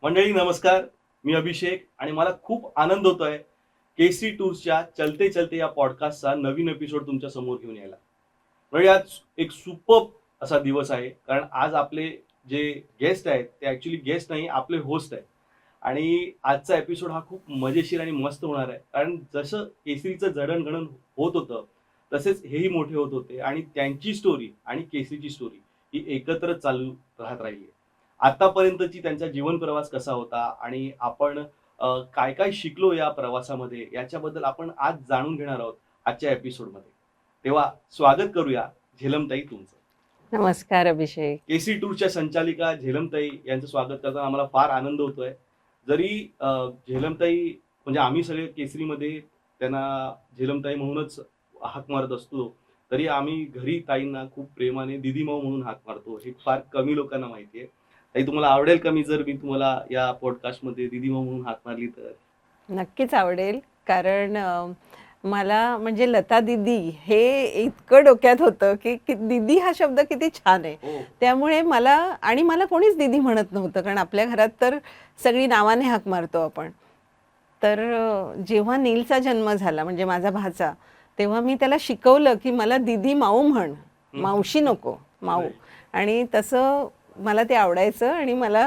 मंडळी नमस्कार, मी अभिषेक आणि मला खूप आनंद होतोय केसी टूर्सच्या चलते चलते या पॉडकास्टचा नवीन एपिसोड तुमच्या समोर घेऊन यायला. म्हणजे आज एक सुपर्ब असा दिवस आहे, कारण आज आपले जे गेस्ट आहेत ते ॲक्च्युअली गेस्ट नाही, आपले होस्ट आहेत. आणि आजचा एपिसोड हा खूप मजेशीर आणि मस्त होणार आहे, कारण जसं केसरीचं जडणघडण होत होतं तसेच हेही मोठे होत होते आणि त्यांची स्टोरी आणि केसरीची स्टोरी ही एकत्र चालू राहत राहिली. आतापर्यंतची त्यांचा जीवन प्रवास कसा होता आणि आपण काय काय शिकलो या प्रवासामध्ये याच्याबद्दल आपण आज जाणून घेणार आहोत आजच्या एपिसोडमध्ये. तेव्हा स्वागत करूया झेलमताई तुमचं. नमस्कार अभिषेक. केसी टूरच्या संचालिका झेलमताई यांचं स्वागत करताना आम्हाला फार आनंद होतोय. जरी झेलमताई म्हणजे आम्ही सगळे केसरीमध्ये त्यांना झेलमताई म्हणूनच हाक मारत असतो, तरी आम्ही घरी ताईंना खूप प्रेमाने दीदी माऊ म्हणून हाक मारतो. हे फार कमी लोकांना माहिती आहे. ताई, तुम्हाला आवडेल का मी जर मी तुम्हाला या पॉडकास्टमध्ये दीदी माऊ म्हणून हाक मारली तर? नक्कीच आवडेल. कारण मला म्हणजे लता दीदी हे इतकं डोक्यात होतं की दीदी हा शब्द किती छान आहे. हो. त्यामुळे मला कोणीच दीदी म्हणत नव्हतं, कारण आपल्या घरात तर सगळी नावाने हाक मारतो आपण. तर जेव्हा नीलचा जन्म झाला म्हणजे माझा भाचा, तेव्हा मी त्याला शिकवलं की मला दीदी माऊ म्हण, मावशी नको, माऊ. आणि तसं मला ते आवडायचं आणि मला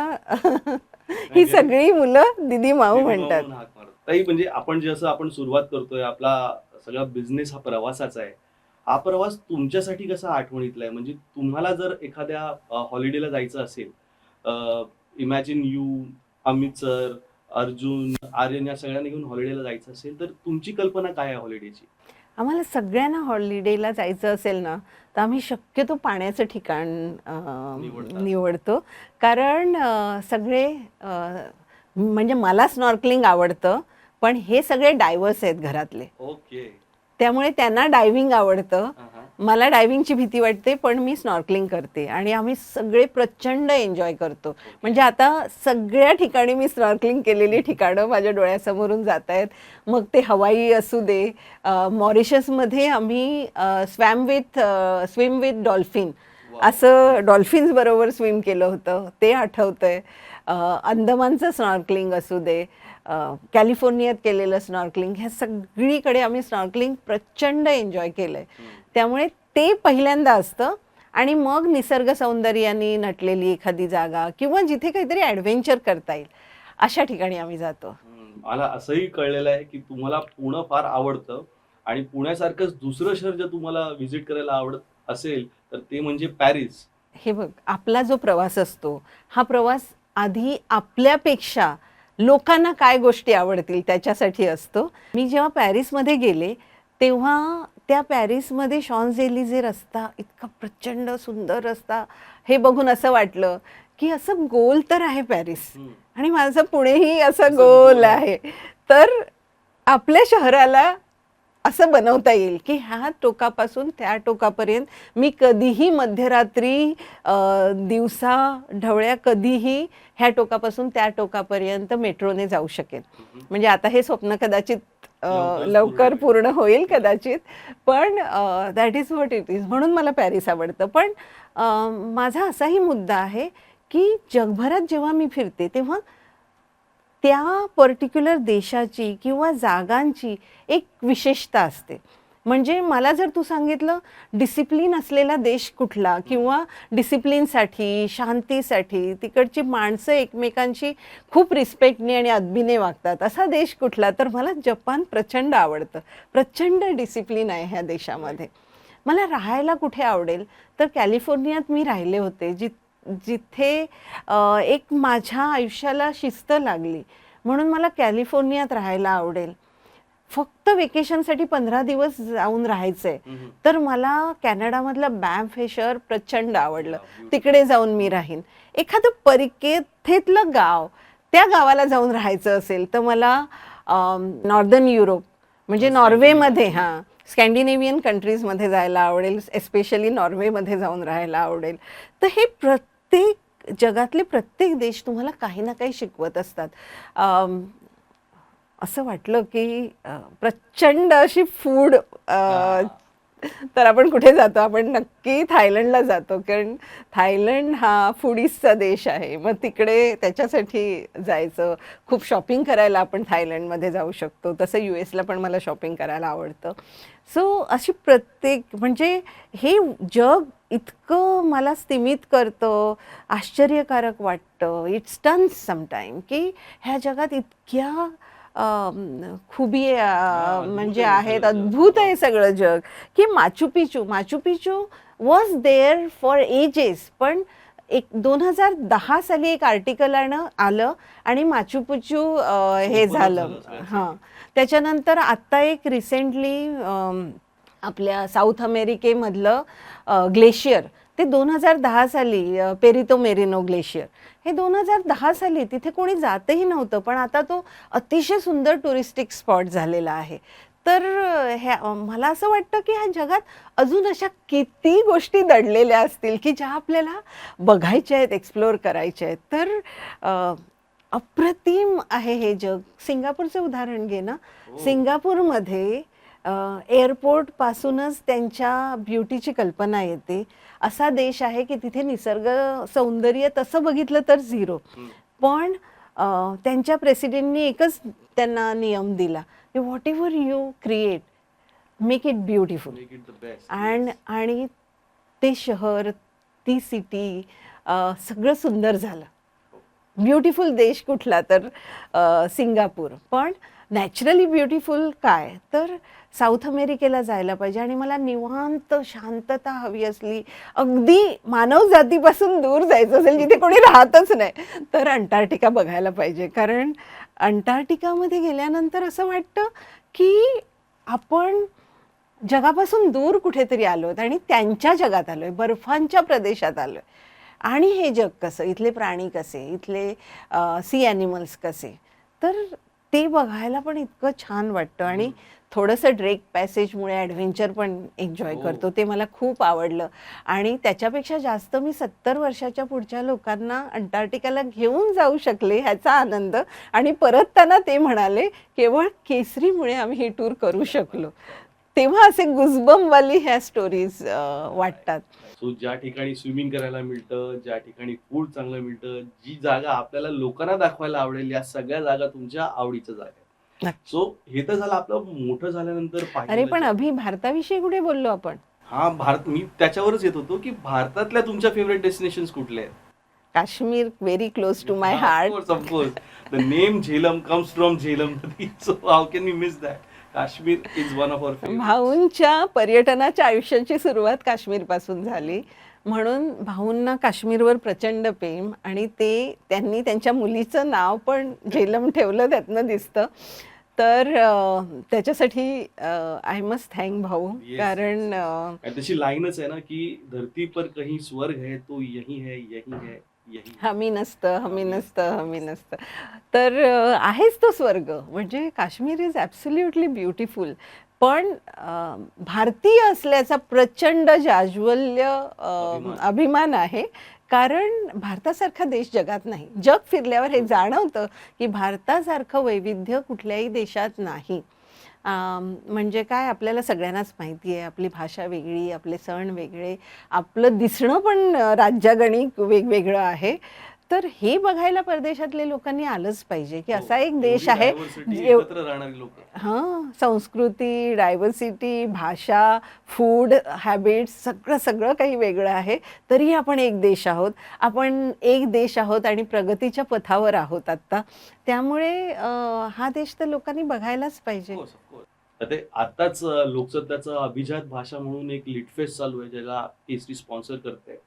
ही सगळी मुलं दीदी माऊ दीदी माऊ म्हणतात. म्हणून हाक मारतो. ताई, म्हणजे आपण जसं आपण सुरुवात करतोय आपला सगळा बिझनेस हा प्रवासाचा आहे. हा प्रवास तुमच्यासाठी कसा आठवणीतला आहे? म्हणजे तुम्हाला जर एखाद्या हॉलिडेला जायचं असेल, imagine you, Amit sir, Arjun, Aryan या सगळ्यांना घेऊन हॉलिडेला जायचं असेल, तर तुमची कल्पना काय आहे हॉलिडेची? आम्हाला सगळ्यांना हॉलिडेला जायचं असेल ना, तर आम्ही शक्यतो पाण्याचं ठिकाण निवडता. निवडतो. कारण सगळे म्हणजे मला स्नॉर्कलिंग आवडतं, पण हे सगळे डायव्हर्स आहेत घरातले. ओके. त्यामुळे त्यांना डायव्हिंग आवडतं. हां, हां. मला डायव्हिंगची भीती वाटते, पण मी स्नॉर्कलिंग करते आणि आम्ही सगळे प्रचंड एन्जॉय करतो. म्हणजे आता सगळ्या ठिकाणी मी स्नॉर्कलिंग केलेली ठिकाणं माझ्या डोळ्यासमोरून जात आहेत. मग ते हवाई असू दे, मॉरिशसमध्ये आम्ही स्विम विथ डॉल्फिन वाव. असं डॉल्फिन्स बरोबर स्विम केलं होतं, ते आठवतंय. अंदमानचं स्नॉर्कलिंग असू दे, कॅलिफोर्नियात केलेलं स्नॉर्कलिंग, ह्या सगळीकडे आम्ही स्नॉर्कलिंग प्रचंड एन्जॉय केलं आहे. त्यामुळे ते पहिल्यांदा असतं. आणि मग निसर्ग सौंदर्याने नटलेली एखादी जागा किंवा जिथे काहीतरी ॲडव्हेंचर करता येईल अशा ठिकाणी आम्ही जातो. मला असंही कळलेलं आहे की तुम्हाला पुणं फार आवडतं आणि पुण्यासारखंच दुसरं शहर जर तुम्हाला व्हिजिट करायला आवडत असेल तर ते म्हणजे पॅरिस. हे बघ, आपला जो प्रवास असतो, हा प्रवास आधी आपल्यापेक्षा लोकांना काय गोष्टी आवडतील त्याच्यासाठी असतो. मी जेव्हा पॅरिसमध्ये गेले, तेव्हा त्या पॅरिसमध्ये शॉन्झ-एलिजे रस्ता इतका प्रचंड सुंदर रस्ता, हे बघून असं वाटलं की असं गोल तर आहे पॅरिस आणि माझं पुणेही असं गोल आहे. तर आपल्या शहराला असं बनवता येईल की ह्या टोकापासून त्या टोकापर्यंत मी कधीही मध्यरात्री, दिवसा ढवळ्या कधीही ह्या टोकापासून त्या टोकापर्यंत मेट्रोने जाऊ शकेन. म्हणजे आता हे स्वप्न कदाचित लवकर पूर्ण होईल कदाचित, पण that is what it is. म्हणून मला पॅरिस आवडतं. पण माझा असाही मुद्दा आहे की जगभरात जेव्हा मी फिरते तेव्हा त्या पर्टिक्युलर देशाची किंवा जागांची एक विशेषता असते. म्हणजे मला जर तू सांगितलं डिसिप्लिन असलेला देश कुठला किंवा डिसिप्लिनसाठी, शांतीसाठी, तिकडची माणसं एकमेकांशी खूप रिस्पेक्टने आणि अदबीने वागतात असा देश कुठला, तर मला जपान प्रचंड आवडतं. प्रचंड डिसिप्लिन आहे ह्या देशामध्ये. मला राहायला कुठे आवडेल, तर कॅलिफोर्नियात मी राहिले होते, जिथे एक माझ्या आयुष्याला शिस्त लागली. म्हणून मला कॅलिफोर्नियात राहायला आवडेल. फक्त वेकेशनसाठी 15 दिवस जाऊन राहायचं आहे, तर मला कॅनडामधलं बॅम्फ हे शहर प्रचंड आवडलं. तिकडे जाऊन मी राहीन. एखादं परिकेथेतलं गाव, त्या गावाला जाऊन राहायचं असेल तर मला नॉर्दर्न युरोप म्हणजे नॉर्वेमध्ये, हां, स्कॅन्डिनेवियन कंट्रीजमध्ये जायला आवडेल. एस्पेशली नॉर्वेमध्ये जाऊन राहायला आवडेल. तर हे जगातले प्रत्येक देश तुम्हाला काही ना काही शिकवत असतात. असं वाटलं की प्रचंड अशी फूड तर आपण कुठे जातो? आपण नक्की थायलंडला जातो, कारण थायलंड हा फूडीजचा देश आहे. मग तिकडे त्याच्यासाठी जायचं. खूप शॉपिंग करायला आपण थायलंडमध्ये जाऊ शकतो. तसं US ला पण मला शॉपिंग करायला आवडतं. सो अशी प्रत्येक म्हणजे हे जग इतकं मला स्तिमित करतं, आश्चर्यकारक वाटतं. इट स्टन्स समटाईम की ह्या जगात इतक्या खुबी अद्भुत म्हणजे आहे आहेत, सगळं जग. अद्भुत आहे सगळं जग. की Machu Picchu was there for ages, पण 2010 साली एक आर्टिकल आलं आणि माचू पिचू हे ओपन झालं. झालं सगळ्यांसाठी. हां, त्याच्यानंतर आत्ता एक रिसेंटली आपल्या साऊथ अमेरिकेमधलं ग्लेशियर, ते 2010 साली पेरितो मेरिनो ग्लेशियर, हे 2010 साली तिथे कोणी जातही नव्हतं, पण आता तो अतिशय सुंदर टुरिस्टिक स्पॉट झालेला आहे. तर मला असं वाटतं की ह्या जगात अजून अशा किती गोष्टी दडलेल्या असतील की ज्या आपल्याला बघायच्या आहेत, एक्सप्लोअर करायच्या आहेत. तर अप्रतिम आहे हे जग. सिंगापूरचं उदाहरण घे ना. हो. सिंगापूरमध्ये एअरपोर्टपासूनच त्यांच्या ब्युटीची कल्पना येते. असा देश आहे की तिथे निसर्ग सौंदर्य तसं बघितलं तर झिरो. हम्म. पण त्यांच्या प्रेसिडेंटनी एकच त्यांना नियम दिला की what ever you create, make it beautiful. Make it the best. आणि ते शहर, ती सिटी सगळं सुंदर झालं. ब्युटिफुल देश कुठला तर सिंगापूर. पण नॅचरली ब्युटिफुल काय तर साऊथ अमेरिकेला जायला पाहिजे. आणि मला निवांत शांतता हवी असली, अगदी मानव जातीपासून दूर जायचं असेल, जिथे कोणी राहतच नाही, तर अंटार्क्टिका बघायला पाहिजे. कारण अंटार्क्टिकामध्ये गेल्यानंतर असं वाटतं की आपण जगापासून दूर कुठेतरी आलो आहोत आणि त्यांच्या जगात आलो आहे, बर्फांच्या प्रदेशात आलो आहे. आणि हे जग कसं, इथले प्राणी कसे, इथले सी ॲनिमल्स कसे, तर ते बघायला पण इतकं छान वाटतं. आणि थोडंसं ड्रेक पॅसेजमुळे ॲडव्हेंचर पण एन्जॉय हो. करतो. ते मला खूप आवडलं. आणि त्याच्यापेक्षा जास्त मी 70 वर्षाच्या पुढच्या लोकांना अंटार्क्टिकाला घेऊन जाऊ शकले ह्याचा आनंद. आणि परतताना ते म्हणाले, केवळ केसरीमुळे आम्ही ही टूर करू शकलो. तेव्हा असे गुजबमवाली ह्या स्टोरीज वाटतात. सो ज्या ठिकाणी स्विमिंग करायला मिळतं, ज्या ठिकाणी फूड चांगलं मिळतं, जी जागा आपल्याला लोकांना दाखवायला आवडेल, या सगळ्या जागा तुमच्या आवडीच्या जागा आहेत. नक्की. सो हे तर झालं आपलं मोठं झाल्यानंतर अरे पाहिलेलं पण जग. अभि, भारताविषयी कुठे बोललो आपण? हा भारत, मी त्याच्यावरच येत होतो की भारतातल्या तुमच्या फेवरेट डेस्टिनेशन्स कुठले आहेत? Kashmir, very close to my heart. Of course the name Jhelum comes from Jhelum. So how can you miss that? Kashmir is one of our favourite. भाऊंच्या पर्यटनाच्या आयुष्याची सुरुवात काश्मीरपासून झाली. म्हणून भाऊंना काश्मीरवर प्रचंड प्रेम. आणि त्यांनी त्यांच्या मुलीचं नाव पण झेलम ठेवलं, त्यातनं दिसतं. तर त्याच्यासाठी आय मस्ट थँक भाऊ. Yes, कारण आणि तशी लाईनच आहे ना की धरती पर कहीं स्वर्ग है तो यही है, यही है, यही है. हमी नसतं. तर आहेच तो स्वर्ग. म्हणजे काश्मीर इज ॲब्सोल्युटली ब्युटिफुल. पण भारतीय असल्याचा प्रचंड जाज्वल्य अभिमान आहे. कारण भारतासारखा देश जगात नाही. जग फिरल्यावर हे जाणवतं की भारतासारखं वैविध्य कुठल्याही देशात नाही. म्हणजे काय, आपल्याला सगळ्यांनाच माहिती आहे, आपली भाषा वेगळी, आपले सण वेगळे, आपलं दिसणं पण राज्यागणिक वेगवेगळं आहे. तर हे बघायला परदेशातल्या लोकांनी आलंच पाहिजे की असा एक देश आहे. एकत्र राहणारी लोक. हां, संस्कृती, डायव्हर्सिटी, भाषा, फूड हॅबिट्स, सगळं काही वेगळं आहे. तरी आपण एक देश आहोत. आपण एक देश आहोत आणि प्रगतीच्या पथावर आहोत आत्ता. त्यामुळे हा देश तर लोकांनी बघायलाच पाहिजे. तर ते आताच लोकसत्ताचा अभिजात भाषा म्हणून एक लिटफेस्ट चालू आहे, ज्याला केसरी स्पॉन्सर करते.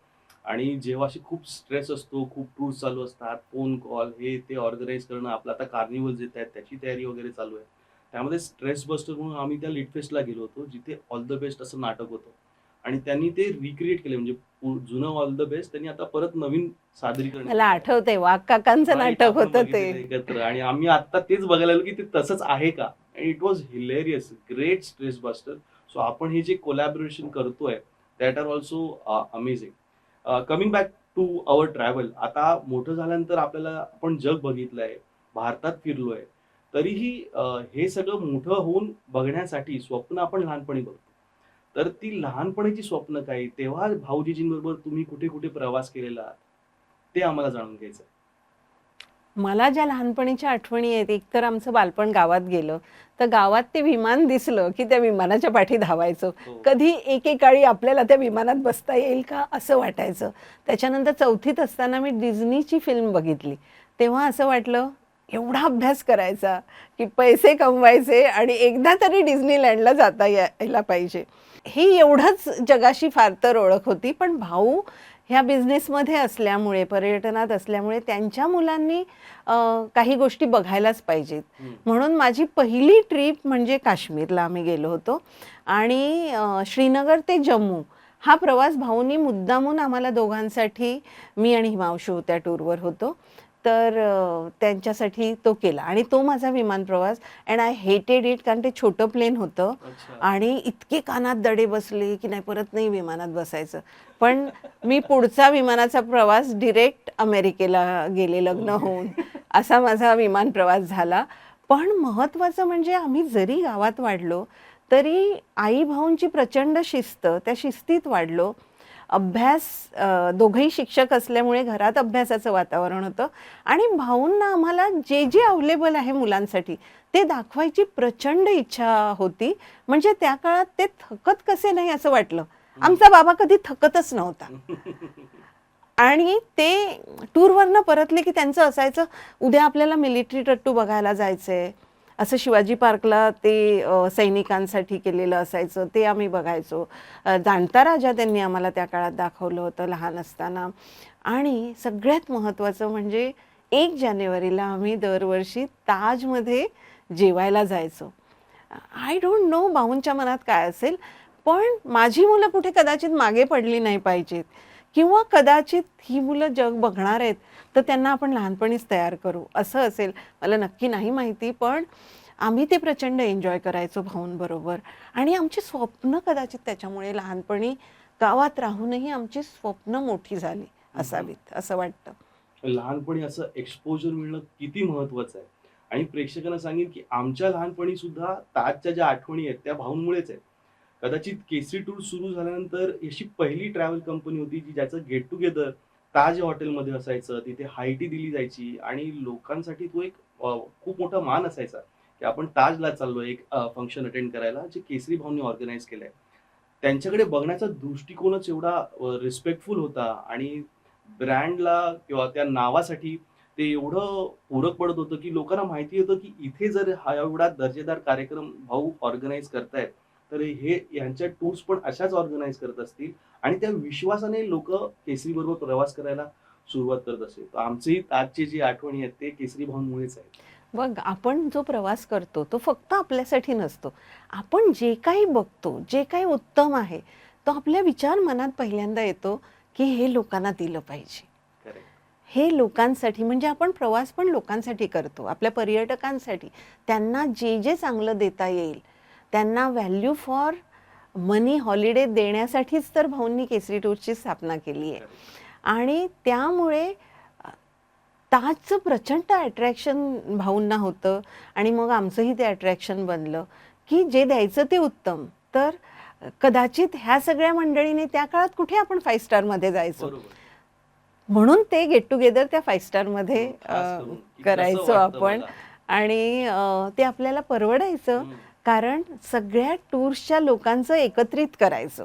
आणि जेव्हा अशी खूप स्ट्रेस असतो, खूप टूर्स चालू असतात, फोन कॉल, हे ते ऑर्गनाईज करणं, आपलं आता कार्निवल्स येत आहेत, त्याची तयारी वगैरे चालू आहे. त्यामध्ये स्ट्रेस बस्टर म्हणून आम्ही त्या लिटफेस्टला गेलो होतो, जिथे ऑल द बेस्ट असं नाटक होतं. आणि त्यांनी ते रिक्रिएट केले. म्हणजे जुनं ऑल द बेस्ट त्यांनी आता परत नवीन सादरीकरण मला आठवतंय, वाघ काकांचं नाटक होतं ते. एकत्र. आणि आम्ही आता तेच बघायला आलो की ते तसंच आहे का. And it was hilarious, great stress buster. So आपण हे जे कोलॅबोरेशन करतोय, that are also amazing. Coming back to our travel. आता मोठं झाल्यानंतर आपल्याला, आपण जग बघितलंय, भारतात फिरलोय, तरीही हे सगळं मोठं होऊन बघण्यासाठी स्वप्न आपण लहानपणी बघतो. तर ती लहानपणीची स्वप्न काय, तेव्हा भाऊजींबरोबर तुम्ही कुठे कुठे प्रवास केलेला ते आम्हाला जाणून घ्यायचं. मला ज्या लहानपणीच्या आठवणी आहेत, एकतर आमचं बालपण गावात गेलं, तर गावात ते विमान दिसलं, की त्या विमानाच्या पाठी धावायचो. हो. कधी एकेकाळी आपल्याला त्या विमानात बसता येईल का असं वाटायचं. त्याच्यानंतर 4थीत असताना मी डिझनीची फिल्म बघितली. तेव्हा असं वाटलं, एवढा अभ्यास करायचा, की पैसे कमवायचे आणि एकदा तरी डिझनीलँडला जाता यायला पाहिजे. ही एवढंच जगाशी फार तर ओळख होती. पण भाऊ ह्या बिझनेसमध्ये असल्यामुळे, पर्यटनात असल्यामुळे त्यांच्या मुलांनी काही गोष्टी बघायलाच पाहिजेत. हम्म. म्हणून माझी पहिली ट्रिप म्हणजे काश्मीरला आम्ही गेलो होतो आणि श्रीनगर ते जम्मू हा प्रवास भाऊनी मुद्दामून आम्हाला दोघांसाठी, मी आणि हिमांशू त्या टूरवर होतो, तर त्यांच्यासाठी तो केला आणि तो माझा विमान प्रवास. अँड आय हेटेड इट, कारण ते छोटं प्लेन होतं अच्छा. आणि इतके कानात दडे बसले की नाही, परत नाही विमानात बसायचं. पण मी पुढचा विमानाचा प्रवास डिरेक्ट अमेरिकेला गेले लग्न होऊन, असा माझा विमान प्रवास झाला. पण महत्त्वाचं म्हणजे आम्ही जरी गावात वाढलो तरी आई भाऊंची प्रचंड शिस्त, त्या शिस्तीत वाढलो. अभ्यास, दोघंही शिक्षक असल्यामुळे घरात अभ्यासाचं वातावरण होतं आणि भाऊंना आम्हाला जे जे अवेलेबल आहे मुलांसाठी ते दाखवायची प्रचंड इच्छा होती. म्हणजे त्या काळात ते थकत कसे नाही असं वाटलं. आमचा बाबा कधी थकतच नव्हता. आणि ते टूरवरनं परतले की त्यांचं असायचं, उद्या आपल्याला मिलिटरी टट्टू बघायला जायचंय. असं शिवाजी पार्कला ते सैनिकांसाठी केलेलं असायचं, ते आम्ही बघायचो. जाणता राजा त्यांनी आम्हाला त्या काळात दाखवलं होतं लहान असताना. आणि सगळ्यात महत्त्वाचं म्हणजे 1 जानेवारीला आम्ही दरवर्षी ताजमध्ये जेवायला जायचो. आय डोंट नो भाऊंच्या मनात काय असेल, पण माझी मुलं कुठे कदाचित मागे पडली नाही पाहिजेत किंवा कदाचित ही मुलं जग बघणार आहेत, तर त्यांना आपण लहानपणीच तयार करू असं असेल. मला नक्की नाही माहिती, पण आम्ही ते प्रचंड एन्जॉय करायचो भाऊंबरोबर. आणि आमची स्वप्न कदाचित त्याच्यामुळे लहानपणी गावात राहूनही आमची स्वप्न मोठी झाली असावीत असं वाटतं. लहानपणी असं एक्सपोजर मिळणं किती महत्वाचं आहे. आणि प्रेक्षकांना सांगेन की आमच्या लहानपणी सुद्धा ताजच्या ज्या आठवणी आहेत त्या भाऊंमुळेच आहेत. कदाचित केसरी टूर सुरू झाल्यानंतर अशी पहिली ट्रॅव्हल कंपनी होती की ज्याचं गेट टुगेदर ताज हॉटेलमध्ये असायचं. तिथे हाय टी दिली जायची आणि लोकांसाठी तो एक खूप मोठा मान असायचा की आपण ताजला चाललोय एक फंक्शन अटेंड करायला, जे केसरी भाऊंनी ऑर्गनाईज केलंय. त्यांच्याकडे बघण्याचा दृष्टिकोनच एवढा रिस्पेक्टफुल होता आणि ब्रँडला किंवा त्या नावासाठी ते एवढं पूरक पडत होतं की लोकांना माहिती होतं की इथे जर हा एवढा दर्जेदार कार्यक्रम भाऊ ऑर्गनाईज करतायत, तर हे यांच्या टूर्स पण अशाच ऑर्गनाईज करत असतील. आणि त्या विश्वासाने लोक केसरी बरोबर प्रवास करायला सुरुवात करत असतील. तर आमचेही आजची जी आठवणी आहेत ते केसरी भाऊंमुळेच आहेत. बघ, आपण जो प्रवास करतो तो फक्त आपल्यासाठी नसतो. आपण जे काही बघतो, जे काही उत्तम आहे, तो आपल्या विचार मनात पहिल्यांदा येतो की हे लोकांना दिलं पाहिजे. करेक्ट. हे लोकांसाठी, म्हणजे आपण प्रवास पण लोकांसाठी करतो, आपल्या पर्यटकांसाठी. त्यांना जे जे चांगलं देता येईल, त्यांना व्हॅल्यू फॉर मनी हॉलिडे देण्यासाठीच तर भाऊंनी केसरी टूरची स्थापना केली आहे. आणि त्यामुळे ताजचं प्रचंड अट्रॅक्शन भाऊंना होतं आणि मग आमचंही ते अट्रॅक्शन बनलं की जे द्यायचं ते उत्तम. तर कदाचित ह्या सगळ्या मंडळीने त्या काळात कुठे आपण 5 स्टारमध्ये जायचो, बरोबर. म्हणून ते गेट टुगेदर त्या 5 स्टारमध्ये खास करून की कसं करायचो वाटतं आपण. बघा. आणि ते आपल्याला परवडायचं, हम्म. कारण सगळ्या टूर्सच्या लोकांचं एकत्रित करायचं.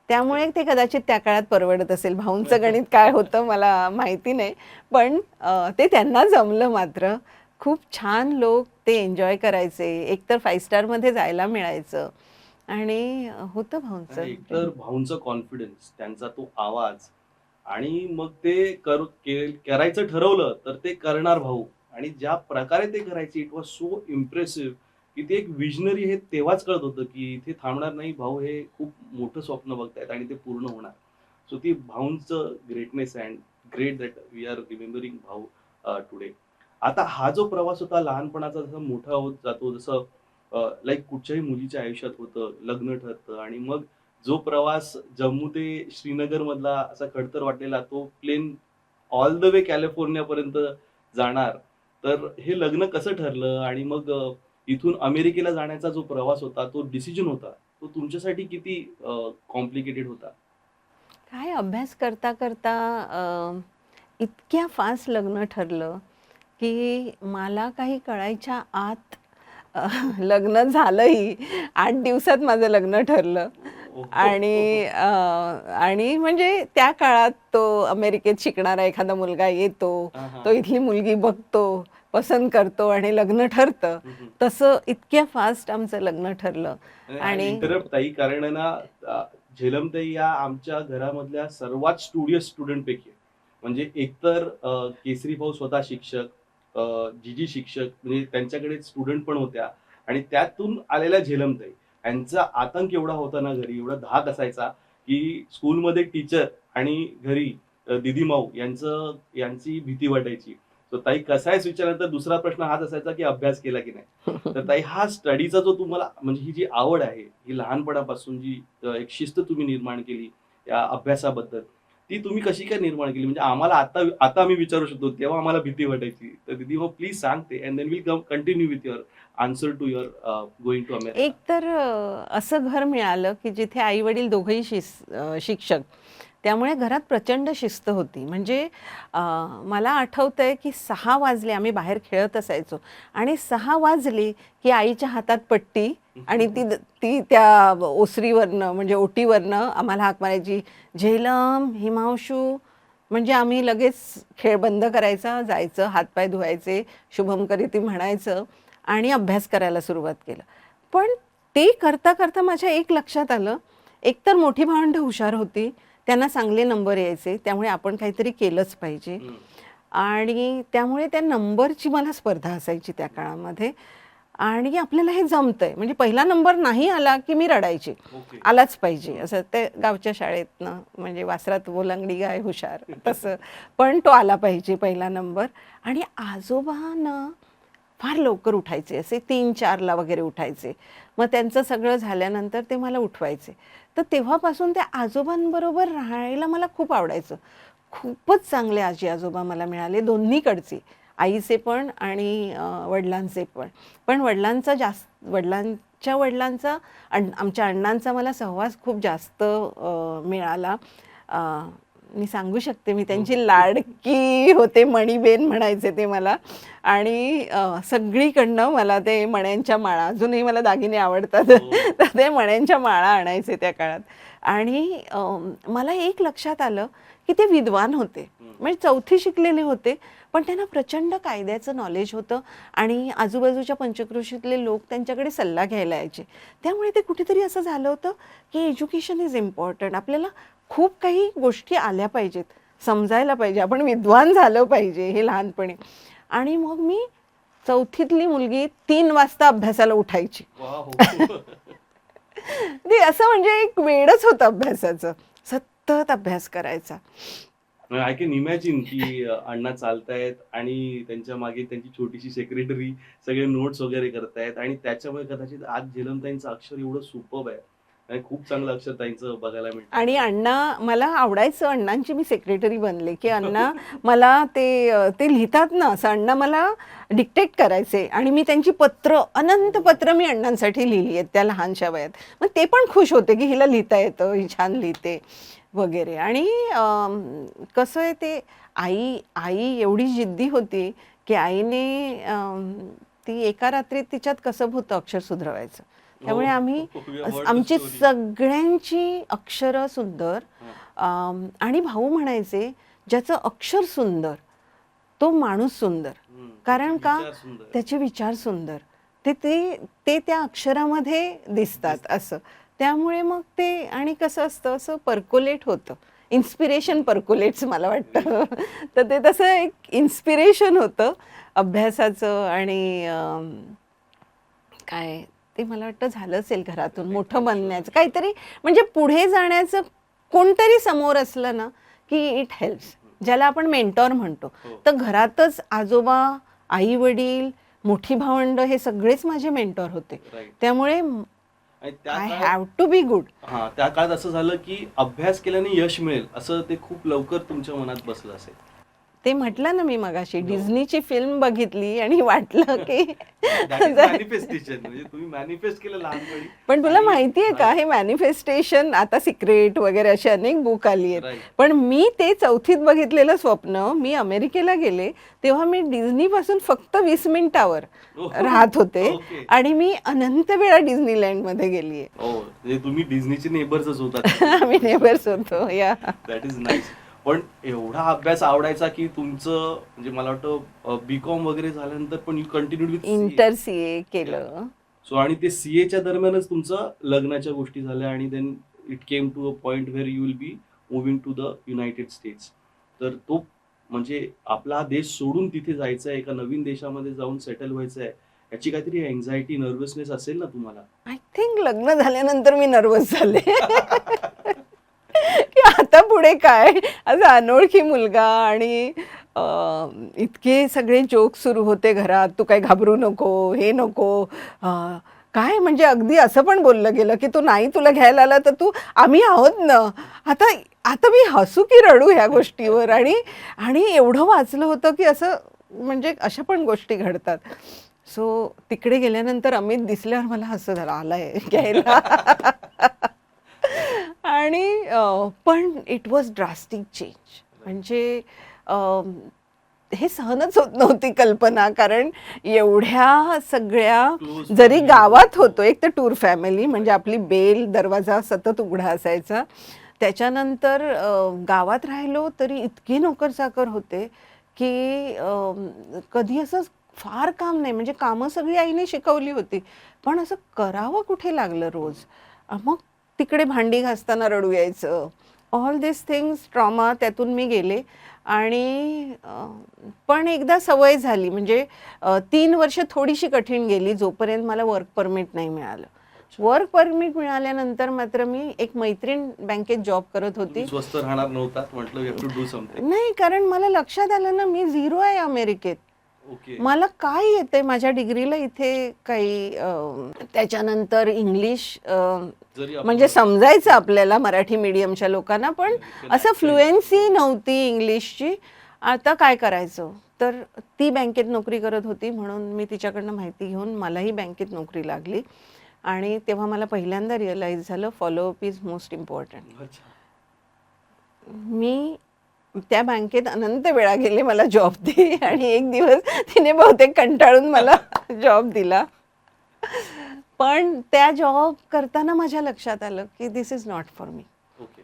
त्यामुळे ते कदाचित त्या काळात परवडत असेल. भाऊंचं गणित काय होतं मला माहिती नाही, पण ते त्यांना जमलं मात्र. खूप छान लोक ते एन्जॉय करायचे. एकतर 5 स्टारमध्ये जायला मिळायचं आणि होतं भाऊंचं. एकतर भाऊंचा कॉन्फिडन्स, त्यांचा तो आवाज आणि मग ते करायचं ठरवलं तर ते करणार भाऊ. आणि ज्या प्रकारे ते करायचे इट वॉज सो इम्प्रेसिव्ह की ते एक विजनरी हे तेव्हाच कळत होतं की इथे थांबणार नाही भाऊ, हे खूप मोठं स्वप्न बघतायत आणि ते पूर्ण होणार. सो ती भाऊंचं greatness and great that we are remembering Bhau today. आता हा जो प्रवास होता लहानपणाचा, जसा मोठा होत जातो, जसं लाईक कुठच्याही मुलीच्या आयुष्यात होतं, लग्न ठरतं आणि मग जो प्रवास जम्मू ते श्रीनगर मधला असा खडतर वाटलेला, तो plane all the way California पर्यंत जाणार. तर हे लग्न कसं ठरलं आणि मग इथून अमेरिकेला जाण्याचा जो प्रवास होता, तो डिसिजन होता, तो तुमच्यासाठी किती कॉम्प्लिकेटेड होता? काय अभ्यास करता करता इतक्या फास्ट लग्न ठरलं की मला काही कळायच्या आत लग्न झालंही. 8 दिवसात माझं लग्न ठरलं. आणि म्हणजे त्या काळात तो अमेरिकेत शिकणारा एखादा मुलगा येतो, हा, हा. तो इथली मुलगी बघतो, पसंत करतो आणि लग्न ठरतं. तसं इतक्या फास्ट आमचं लग्न ठरलं. आणि इंटरप्ट ताई, कारण आहे ना, झेलमताई या आमच्या घरामधल्या सर्वात स्टुडियस स्टुडंट पैकी आहे. म्हणजे एकतर केसरी भाऊ स्वतः शिक्षक, जीजी शिक्षक, म्हणजे त्यांच्याकडे स्टुडंट पण होत्या, आणि त्यातून आलेल्या झेलमताई यांचा आतंक एवढा होता ना घरी, एवढा धाक असायचा की स्कूलमध्ये टीचर आणि घरी दिदी माऊ यांची भीती वाटायची. तर ताई कसायच विचारल्यानंतर दुसरा प्रश्न हाच असायचा की अभ्यास केला की नाही. तर ताई, हा स्टडीचा जो तुम्हाला, म्हणजे ही जी आवड आहे, ही लहानपणापासून जी एक शिस्त तुम्ही निर्माण केली या अभ्यासाबद्दल, ती तुम्ही कशी काय निर्माण केली? म्हणजे आम्हाला आता आता आम्ही विचारू शकतो, तेव्हा आम्हाला भीती वाटायची. तर दीदी हो प्लीज सांगते, and then will continue with your answer to your going to America. एक तर असं घर मिळालं की जिथे आई वडील दोघंही शिक्षक. त्यामुळे घरात प्रचंड शिस्त होती. म्हणजे मला आठवतंय की 6 वाजले, आम्ही बाहेर खेळत असायचो, आणि 6 वाजले की आईच्या हातात पट्टी, आणि ती ती त्या ओसरीवरनं, म्हणजे ओटीवरनं आम्हाला हाक मारायची, झेलम, हिमांशू. म्हणजे आम्ही लगेच खेळ बंद करायचा, जायचं, हातपाय धुवायचे, शुभमकरीती म्हणायचं आणि अभ्यास करायला सुरुवात केलं. पण ते करता करता माझ्या एक लक्षात आलं, एकतर मोठी भावंडं हुशार होती, त्यांना चांगले नंबर यायचे, त्यामुळे आपण काहीतरी केलंच पाहिजे. आणि त्यामुळे त्या नंबरची मला स्पर्धा असायची त्या काळामध्ये. आणि आपल्याला हे जमतंय, म्हणजे पहिला नंबर नाही आला की मी रडायची, ओके. आलाच पाहिजे. असं ते गावच्या शाळेतनं, म्हणजे वासरात ओलांगडी गाय हुशार तसं. पण तो आला पाहिजे पहिला नंबर. आणि आजोबांना फार लवकर उठायचे, असे 3-4ला वगैरे उठायचे. मग त्यांचं सगळं झाल्यानंतर ते मला उठवायचे. तर तेव्हापासून त्या आजोबांबरोबर राहायला मला खूप आवडायचं. खूपच चांगले आजी आजोबा मला मिळाले, दोन्हीकडचे, आईचे पण आणि वडिलांचे पण. पण वडिलांच्या वडिलांचा, आमच्या अण्णांचा मला सहवास खूप जास्त मिळाला. मी सांगू शकते, मी त्यांची लाडकी होते, मणीबेन म्हणायचे ते मला. आणि सगळीकडनं मला ते मण्यांच्या माळा, अजूनही मला दागिने आवडतात, तर ते मण्यांच्या माळा आणायचे त्या काळात. आणि मला एक लक्षात आलं की ते विद्वान होते, म्हणजे 4थी शिकलेले होते, पण त्यांना प्रचंड कायद्याचं नॉलेज होतं. आणि आजूबाजूच्या पंचक्रोशीतले लोक त्यांच्याकडे सल्ला घ्यायला यायचे. त्यामुळे ते कुठेतरी असं झालं होतं की एज्युकेशन इज इम्पॉर्टंट. आपल्याला खूप काही गोष्टी आल्या पाहिजेत, समजायला पाहिजे, आपण विद्वान झालं पाहिजे हे लहानपणी. आणि मग मी 4थीतली मुलगी 3 वाजता अभ्यासाला उठायची. ते असं म्हणजे एक वेडच होतं अभ्यासाचं, सतत अभ्यास करायचा. आय कॅन इमॅजिन की अण्णा चालतायत आणि त्यांच्या मागे त्यांची छोटीशी सेक्रेटरी सगळे नोट्स वगैरे करतायत, आणि त्याच्यामुळे कदाचित आज झेलमताईंचं अक्षर एवढं सुपर्ब आहे, आणि खूप चांगलं अक्षर ताईंचं बघायला मिळतं. आणि अण्णा, मला आवडायचं, अण्णांची मी सेक्रेटरी बनले की अण्णा मला ते लिहितात ना, असं अण्णा मला डिक्टेट करायचे, आणि मी त्यांची पत्र, अनंत पत्र मी अण्णांसाठी लिहिली आहेत त्या लहानशा वयात. मग ते पण खुश होते की हिला लिहिता येतं, ही छान लिहिते वगैरे. आणि कसं आहे, ते आई एवढी जिद्दी होती की आईने ती एका रात्रीत तिच्यात कसं होतं अक्षर सुधरवायचं. त्यामुळे आम्ही, आमची सगळ्यांची अक्षरं सुंदर. आणि भाऊ म्हणायचे, ज्याचं अक्षर सुंदर तो माणूस सुंदर. कारण का, त्याचे विचार सुंदर, ते त्या अक्षरामध्ये दिसतात असं. त्यामुळे मग ते, आणि कसं असतं, असं पर्कोलेट होतं, इन्स्पिरेशन पर्कोलेट्स मला वाटतं. तर ते तसं एक इन्स्पिरेशन होतं अभ्यासाचं. आणि काय ते मला वाटतं झालं असेल घरातून मोठं बनण्याचं काहीतरी, म्हणजे पुढे जाण्याचं कोणतरी समोर असलं ना की इट हेल्प्स, ज्याला आपण मेंटॉर म्हणतो. तर घरातच आजोबा, आई वडील, मोठी भावंड हे सगळेच माझे मेंटॉर होते. त्यामुळे I have to be good. हा, त्या काळात असं झालं की अभ्यास केल्याने यश मिळेल असं ते खूप लवकर तुमच्या मनात बसलं असेल. ते म्हटलं ना मी मगाशी, डिझनीची फिल्म बघितली आणि वाटलं की मॅनिफेस्टेशन म्हणजे तुम्ही मॅनिफेस्ट केलं लहानपणी. पण तुला आणि माहितीये का, हे मॅनिफेस्टेशन आता सिक्रेट वगैरे अशी अनेक बुक आली आहेत, Right. पण मी ते 4थीत बघितलेलं स्वप्न, मी अमेरिकेला गेले तेव्हा मी डिझनी पासून फक्त 20 मिनिटावर Oh, राहत होते okay. आणि मी अनंत वेळा डिझनीलँड मध्ये गेलीये. हो म्हणजे तुम्ही डिझनीचे नेबर्सच होतात. आम्ही नेबर्स होतो या. That is nice. पण एवढा अभ्यास आवडायचा की तुमचं म्हणजे मला वाटतं बीकॉम वगैरे झाल्यानंतर पण you continued with inter CA केलं. सो आणि ते सीएच्या दरम्यानच तुमचं लग्नाच्या गोष्टी झाल्या आणि then it came to a point where you will be moving to the United States. तर तो म्हणजे आपला देश सोडून तिथे जायचं आहे, एका नवीन देशामध्ये जाऊन सेटल व्हायचं आहे, याची काहीतरी अँझायटी नर्वसनेस असेल ना तुम्हाला. आय थिंक लग्न झाल्यानंतर मी नर्वस झाले की आता पुढे काय, असा अनोळखी मुलगा आणि इतके सगळे जोक सुरू होते घरात, तू काय घाबरू नको, हे नको, काय म्हणजे अगदी असं पण बोललं गेलं की तू नाही, तुला घ्यायला आला तर तू, आम्ही आहोत ना. आता आता मी हसू की रडू ह्या गोष्टीवर, आणि आणि एवढं वाचलं होतं की असं म्हणजे अशा पण गोष्टी घडतात. सो तिकडे गेल्यानंतर अमित दिसल्यावर मला असं झालं, आलाय घ्यायला. आणि पण इट वॉज ड्रास्टिक चेंज. म्हणजे हे सहनच होत नव्हती कल्पना, कारण एवढ्या सगळ्या, Close जरी family. गावात होतो, एक तर टूर फॅमिली म्हणजे आपली बेल दरवाजा सतत उघडा असायचा, त्याच्यानंतर गावात राहिलो तरी इतकी नोकरचाकर होते की कधी असं फार काम नाही, म्हणजे कामं सगळी आईने शिकवली होती, पण असं करावं कुठे लागलं रोज. मग तिकडे भांडी घासताना रडू यायचं. ऑल दिस थिंग्स ट्रॉमा, त्यातून मी गेले. आणि पण एकदा सवय झाली, म्हणजे 3 वर्ष थोडीशी कठीण गेली जोपर्यंत मला वर्क परमिट नाही मिळालं. वर्क परमिट मिळाल्यानंतर मात्र मी, एक मैत्रीण बँकेत जॉब करत होती. तुम्ही स्वस्त राहणार नव्हतात, म्हटलं you have to do something. नाही, कारण मला लक्षात आलं ना, मी झिरो आहे अमेरिकेत. ओके. मला काय येते माझ्या डिग्रीला इथे काही. त्याच्यानंतर इंग्लिश जरी आपण- म्हणजे समजायचं आपल्याला मराठी मीडियमच्या लोकांना, पण असं फ्लुएन्सी नव्हती इंग्लिशची. आता काय करायचं, तर ती बँकेत नोकरी करत होती, म्हणून मी तिच्याकडनं माहिती घेऊन मलाही बँकेत नोकरी लागली. आणि तेव्हा मला पहिल्यांदा रिअलाईज झालं, फॉलोअप इज मोस्ट इम्पॉर्टंट. अच्छा. मी त्या बँकेत अनंत वेळा गेले, मला जॉब दे, आणि एक दिवस तिने बहुतेक कंटाळून मला जॉब दिला. पण त्या जॉब करताना माझ्या लक्षात आलं की this is not for me. Okay.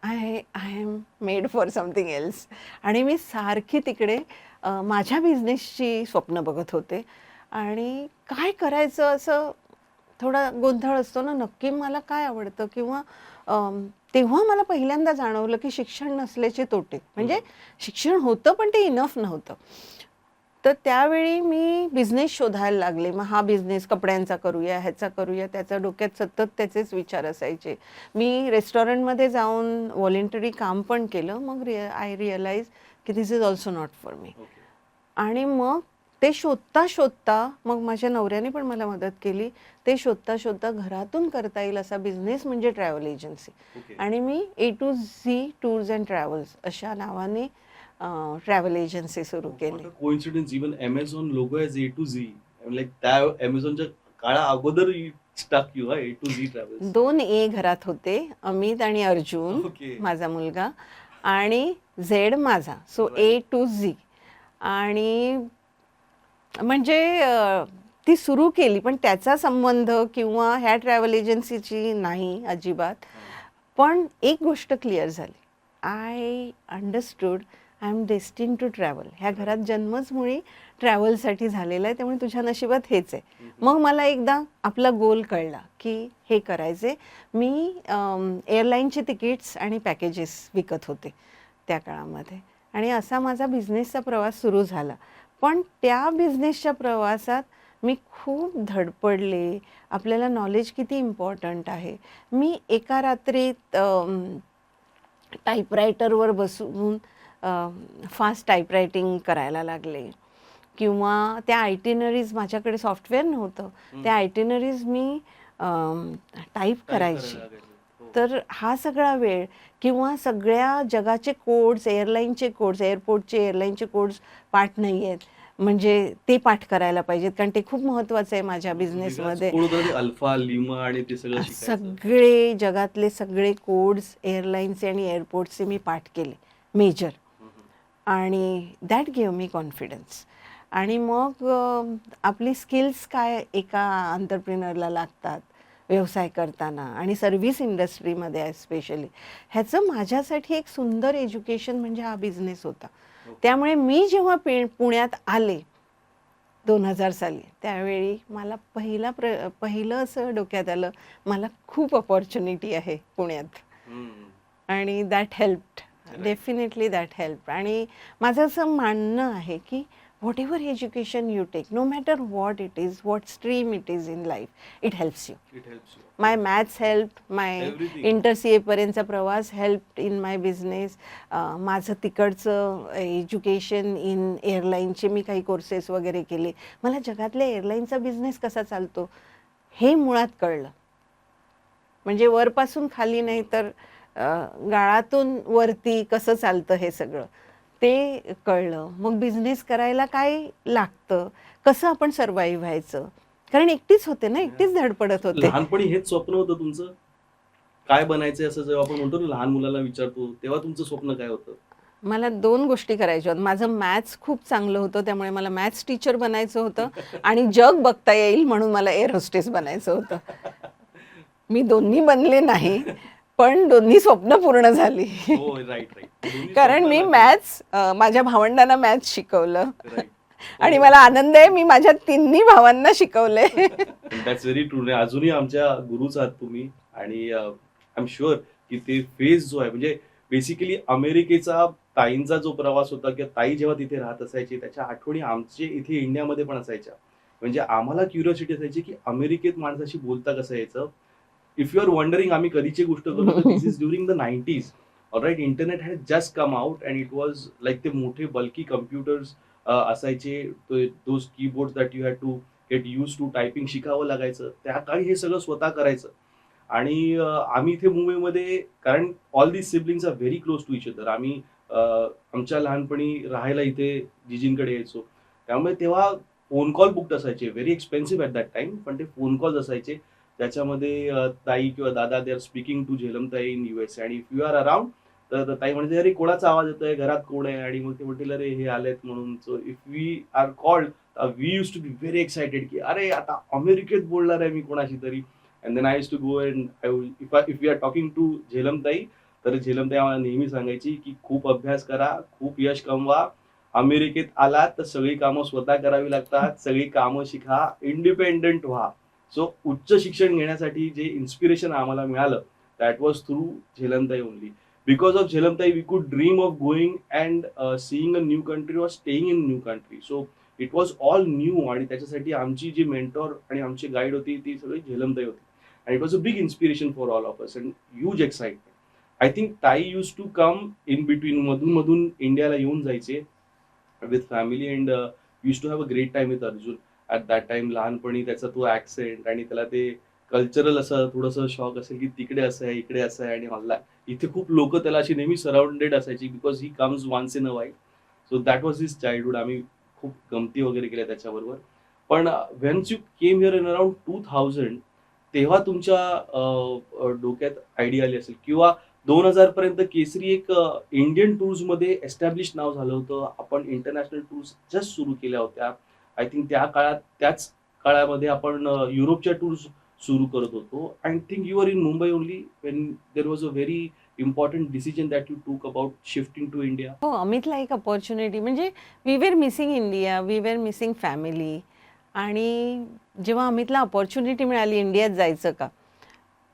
I am made for something else. आणि मी सारखी तिकडे माझ्या बिझनेसची स्वप्न बघत होते, आणि काय करायचं असं थोडा गोंधळ असतो ना, नक्की मला काय आवडतं, किंवा तेव्हा मला पहिल्यांदा जाणवलं की शिक्षण नसल्याचे तोटे. म्हणजे शिक्षण होतं पण ते इनफ नव्हतं. तर त्यावेळी मी बिझनेस शोधायला लागले. मग हा बिझनेस कपड्यांचा करूया, ह्याचा करूया, त्याच्या डोक्यात सतत त्याचेच विचार असायचे. मी रेस्टॉरंटमध्ये जाऊन व्हॉलेंटरी काम पण केलं. मग आय रिअलाइज की this is also not for me. Okay. आणि मग ते शोधता शोधता, मग माझ्या नवऱ्याने पण मला मदत केली. ते शोधता शोधता घरातून करता येईल असा बिझनेस म्हणजे ट्रॅव्हल एजन्सी. ओके. आणि मी A to Z tours and travels अशा नावाने ट्रॅव्हल एजन्सी सुरू केली. Coincidence, even Amazon logo as A to Z. Like त्या अमेझॉनच्या काळा अगोदर stuck you A to Z travels. 2 A घरात होते, अमित आणि अर्जुन ओके. माझा मुलगा, आणि झेड माझा. So A to Z. आणि म्हणजे ती सुरू केली, पण त्याचा संबंध किंवा ह्या ट्रॅव्हल एजन्सीची नाही अजिबात. पण एक गोष्ट क्लिअर झाली, I understood I am destined to travel. ह्या घरात जन्मच मुळी ट्रॅव्हलसाठी झालेला आहे, त्यामुळे तुझ्या नशिबात हेच आहे. मग मला एकदा आपला गोल कळला की हे करायचे. मी एअरलाईनचे तिकीट्स आणि पॅकेजेस विकत होते त्या काळामध्ये, आणि असा माझा बिझनेसचा प्रवास सुरू झाला. पण त्या बिझनेसच्या प्रवासात मी खूप धडपडले. आपल्याला नॉलेज किती इम्पॉर्टंट आहे. मी एका रात्रीत टाईपरायटरवर बसून फास्ट टाईपरायटिंग करायला लागले, किंवा त्या आयटिनरीज, माझ्याकडे सॉफ्टवेअर नव्हतं, त्या आयटिनरीज मी टाईप करायची. तर हा सगळा वेळ किंवा सगळ्या जगाचे कोड्स, एअरलाईनचे कोड्स, एअरपोर्टचे एअरलाईनचे कोड्स पाठ नाही आहेत, म्हणजे ते पाठ करायला पाहिजेत, कारण ते खूप महत्त्वाचं आहे माझ्या वेगळाच बिझनेसमध्ये. कोड होता ते अल्फा, लिमा आणि ते सगळं शिकायचं. सगळे जगातले सगळे कोड्स एअरलाईन्सचे आणि एअरपोर्टचे मी पाठ केले, मेजर. आणि दॅट गिव्ह मी कॉन्फिडन्स. आणि मग आपली स्किल्स काय एका एंटरप्रेन्योरला लागतात व्यवसाय करताना आणि सर्व्हिस इंडस्ट्रीमध्ये स्पेशली, ह्याचं माझ्यासाठी एक सुंदर एज्युकेशन म्हणजे हा बिझनेस होता. त्यामुळे मी जेव्हा पुण्यात आले 2000 साली, त्यावेळी मला पहिलं असं डोक्यात आलं, मला खूप अपॉर्च्युनिटी आहे पुण्यात. आणि that helped, definitely that help. आणि माझं असं मानणं आहे की whatever education you take, no matter what it is, what stream it is in life, it helps you. My maths help, my Everything. Inter C एपर्यंतचा प्रवास help in my business. माझं तिकडचं एज्युकेशन इन एअरलाईनचे मी काही courses वगैरे केले. मला जगातल्या एअरलाईनचा business कसा चालतो हे मुळात कळलं. म्हणजे वरपासून खाली नाही तर गाळातून वरती कसं चालतं हे सगळं ते कळलं. मग बिझनेस करायला काय लागतं, कसं आपण सर्वाईव्ह व्हायचं, कारण एकटीच होते ना, एकटीच धडपडत होते. लहानपणी हेच स्वप्न होतं तुमचं, काय बनायचंय असं जेव्हा आपण म्हणतो ना लहान मुलाला विचारतो, तेव्हा तुमचं स्वप्न काय होतं? मला 2 गोष्टी करायच्या होत्या. माझं मॅथ्स खूप चांगलं होतं, त्यामुळे मला मॅथ्स टीचर बनायचं होतं. आणि जग बघता येईल म्हणून मला एअर होस्टेस बनायचं होतं. मी दोन्ही बनले नाही, पण दोन्ही स्वप्न पूर्ण झाली. हो, राईट. कारण मी मॅथ्स माझ्या भावंडांना मॅथ्स शिकवलं. आणि मला आनंद आहे, मी माझ्या तिन्ही भावांना शिकवले. That's very true. अजूनही आमच्या गुरुच आहात तुम्ही. आणि आय एम शुअर की ते फेज जो आहे, म्हणजे बेसिकली अमेरिकेचा ताईंचा जो प्रवास होता, किंवा ताई जेव्हा तिथे राहत असायची त्याच्या आठवणी आमचे इथे इंडियामध्ये पण असायच्या. म्हणजे आम्हाला क्युरिओसिटी असायची की अमेरिकेत माणसाशी बोलता कसं यायचं. इफ यू आर वंडरिंग, आम्ही कधीची गोष्ट करतो, this is during the 90s. Alright, internet had just come out and it was like ते मोठे बल्की कम्प्युटर्स असायचे. Those keyboard that you had to get used to, typing शिकावं लागायचं. त्या काळी हे सगळं स्वतः करायचं. आणि आम्ही इथे मुंबईमध्ये, कारण all these siblings are very close to each other. आम्ही आमच्या लहानपणी राहायला इथे जिजींकडे यायचो. त्यामुळे तेव्हा फोन कॉल बुक्ड असायचे, very expensive at that time, पण ते फोन कॉल्स असायचे. त्याच्यामध्ये ताई किंवा दादा दे आर स्पीकिंग टू झेलमताई इन US, आणि इफ यू आर अराउंड तर ताई म्हणजे अरे कोणाचा आवाज येतोय, घरात कोण आहे, आणि मग ते म्हणतील अरे हे आलेत म्हणून. So if we are called, we used to be very excited की अरे आता अमेरिकेत बोलणार आहे मी कोणाशी तरी. And then I used to go and if we are talking to झेलमताई, तर झेलमताई आम्हाला नेहमी सांगायची की खूप अभ्यास करा, खूप यश कमवा, अमेरिकेत आलात तर सगळी कामं स्वतः करावी लागतात, सगळी कामं शिका, इंडिपेंडंट व्हा. सो उच्च शिक्षण घेण्यासाठी जे इन्स्पिरेशन आम्हाला मिळालं, दॅट वॉज थ्रू झेलमताई ओनली. बिकॉज ऑफ झेलमताई we could dream of going and seeing a new country or staying in new country. So it was all new. आणि त्याच्यासाठी आमची जी मेंटॉर आणि आमची गाईड होती ती सगळी झेलमताई होती. And it was a big inspiration for all of us and huge excitement. I think ताई used to come in between, मधून मधून इंडियाला येऊन जायचे with family, and used to have a great time with Arjun at that time. लहानपणी त्याचा तो accent आणि त्याला ते कल्चरल असं थोडंसं शॉक असेल की तिकडे असं आहे, इकडे असं आहे, आणि हल्ला इथे खूप लोक त्याला अशी नेहमी सराउंडेड असायची, because he comes once in a wild. So that was his childhood. आम्ही खूप गमती वगैरे केल्या त्याच्याबरोबर. पण whence you came here in around 2000, तेव्हा तुमच्या डोक्यात आयडिया आली असेल, किंवा 2000 पर्यंत केसरी एक इंडियन टूर्स मध्ये एस्टॅब्लिश नाव झालं होतं. आपण इंटरनॅशनल टूर्स जस्ट सुरू केल्या होत्या. आय थिंक त्या काळात, त्याच काळामध्ये आपण युरोपच्या टूर्स सुरू करत होतो. I think you are in Mumbai only when there was a very important decision that you took about shifting to India. हो, अमितला एक अपॉर्च्युनिटी म्हणजे we were missing India, we were missing family. आणि जेव्हा अमितला अपॉर्च्युनिटी मिळाली इंडियात जायचं का,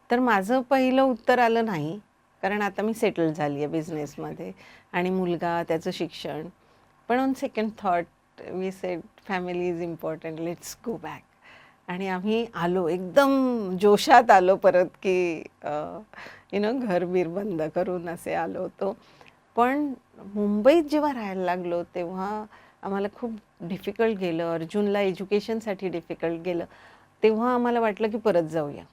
तर माझं पहिलं उत्तर आलं नाही, कारण आता मी सेटल झाली आहे बिझनेसमध्ये आणि मुलगा, त्याचं शिक्षण. पण on second thought we said family is important, let's go back. आणि आम्ही आलो, एकदम जोशात आलो परत की घर बीर बंद करून असे आलो होतो. पण मुंबईत जेव्हा राहायला लागलो तेव्हा आम्हाला खूप डिफिकल्ट गेलं. अर्जुनला एज्युकेशनसाठी डिफिकल्ट गेलं. तेव्हा आम्हाला वाटलं की परत जाऊया.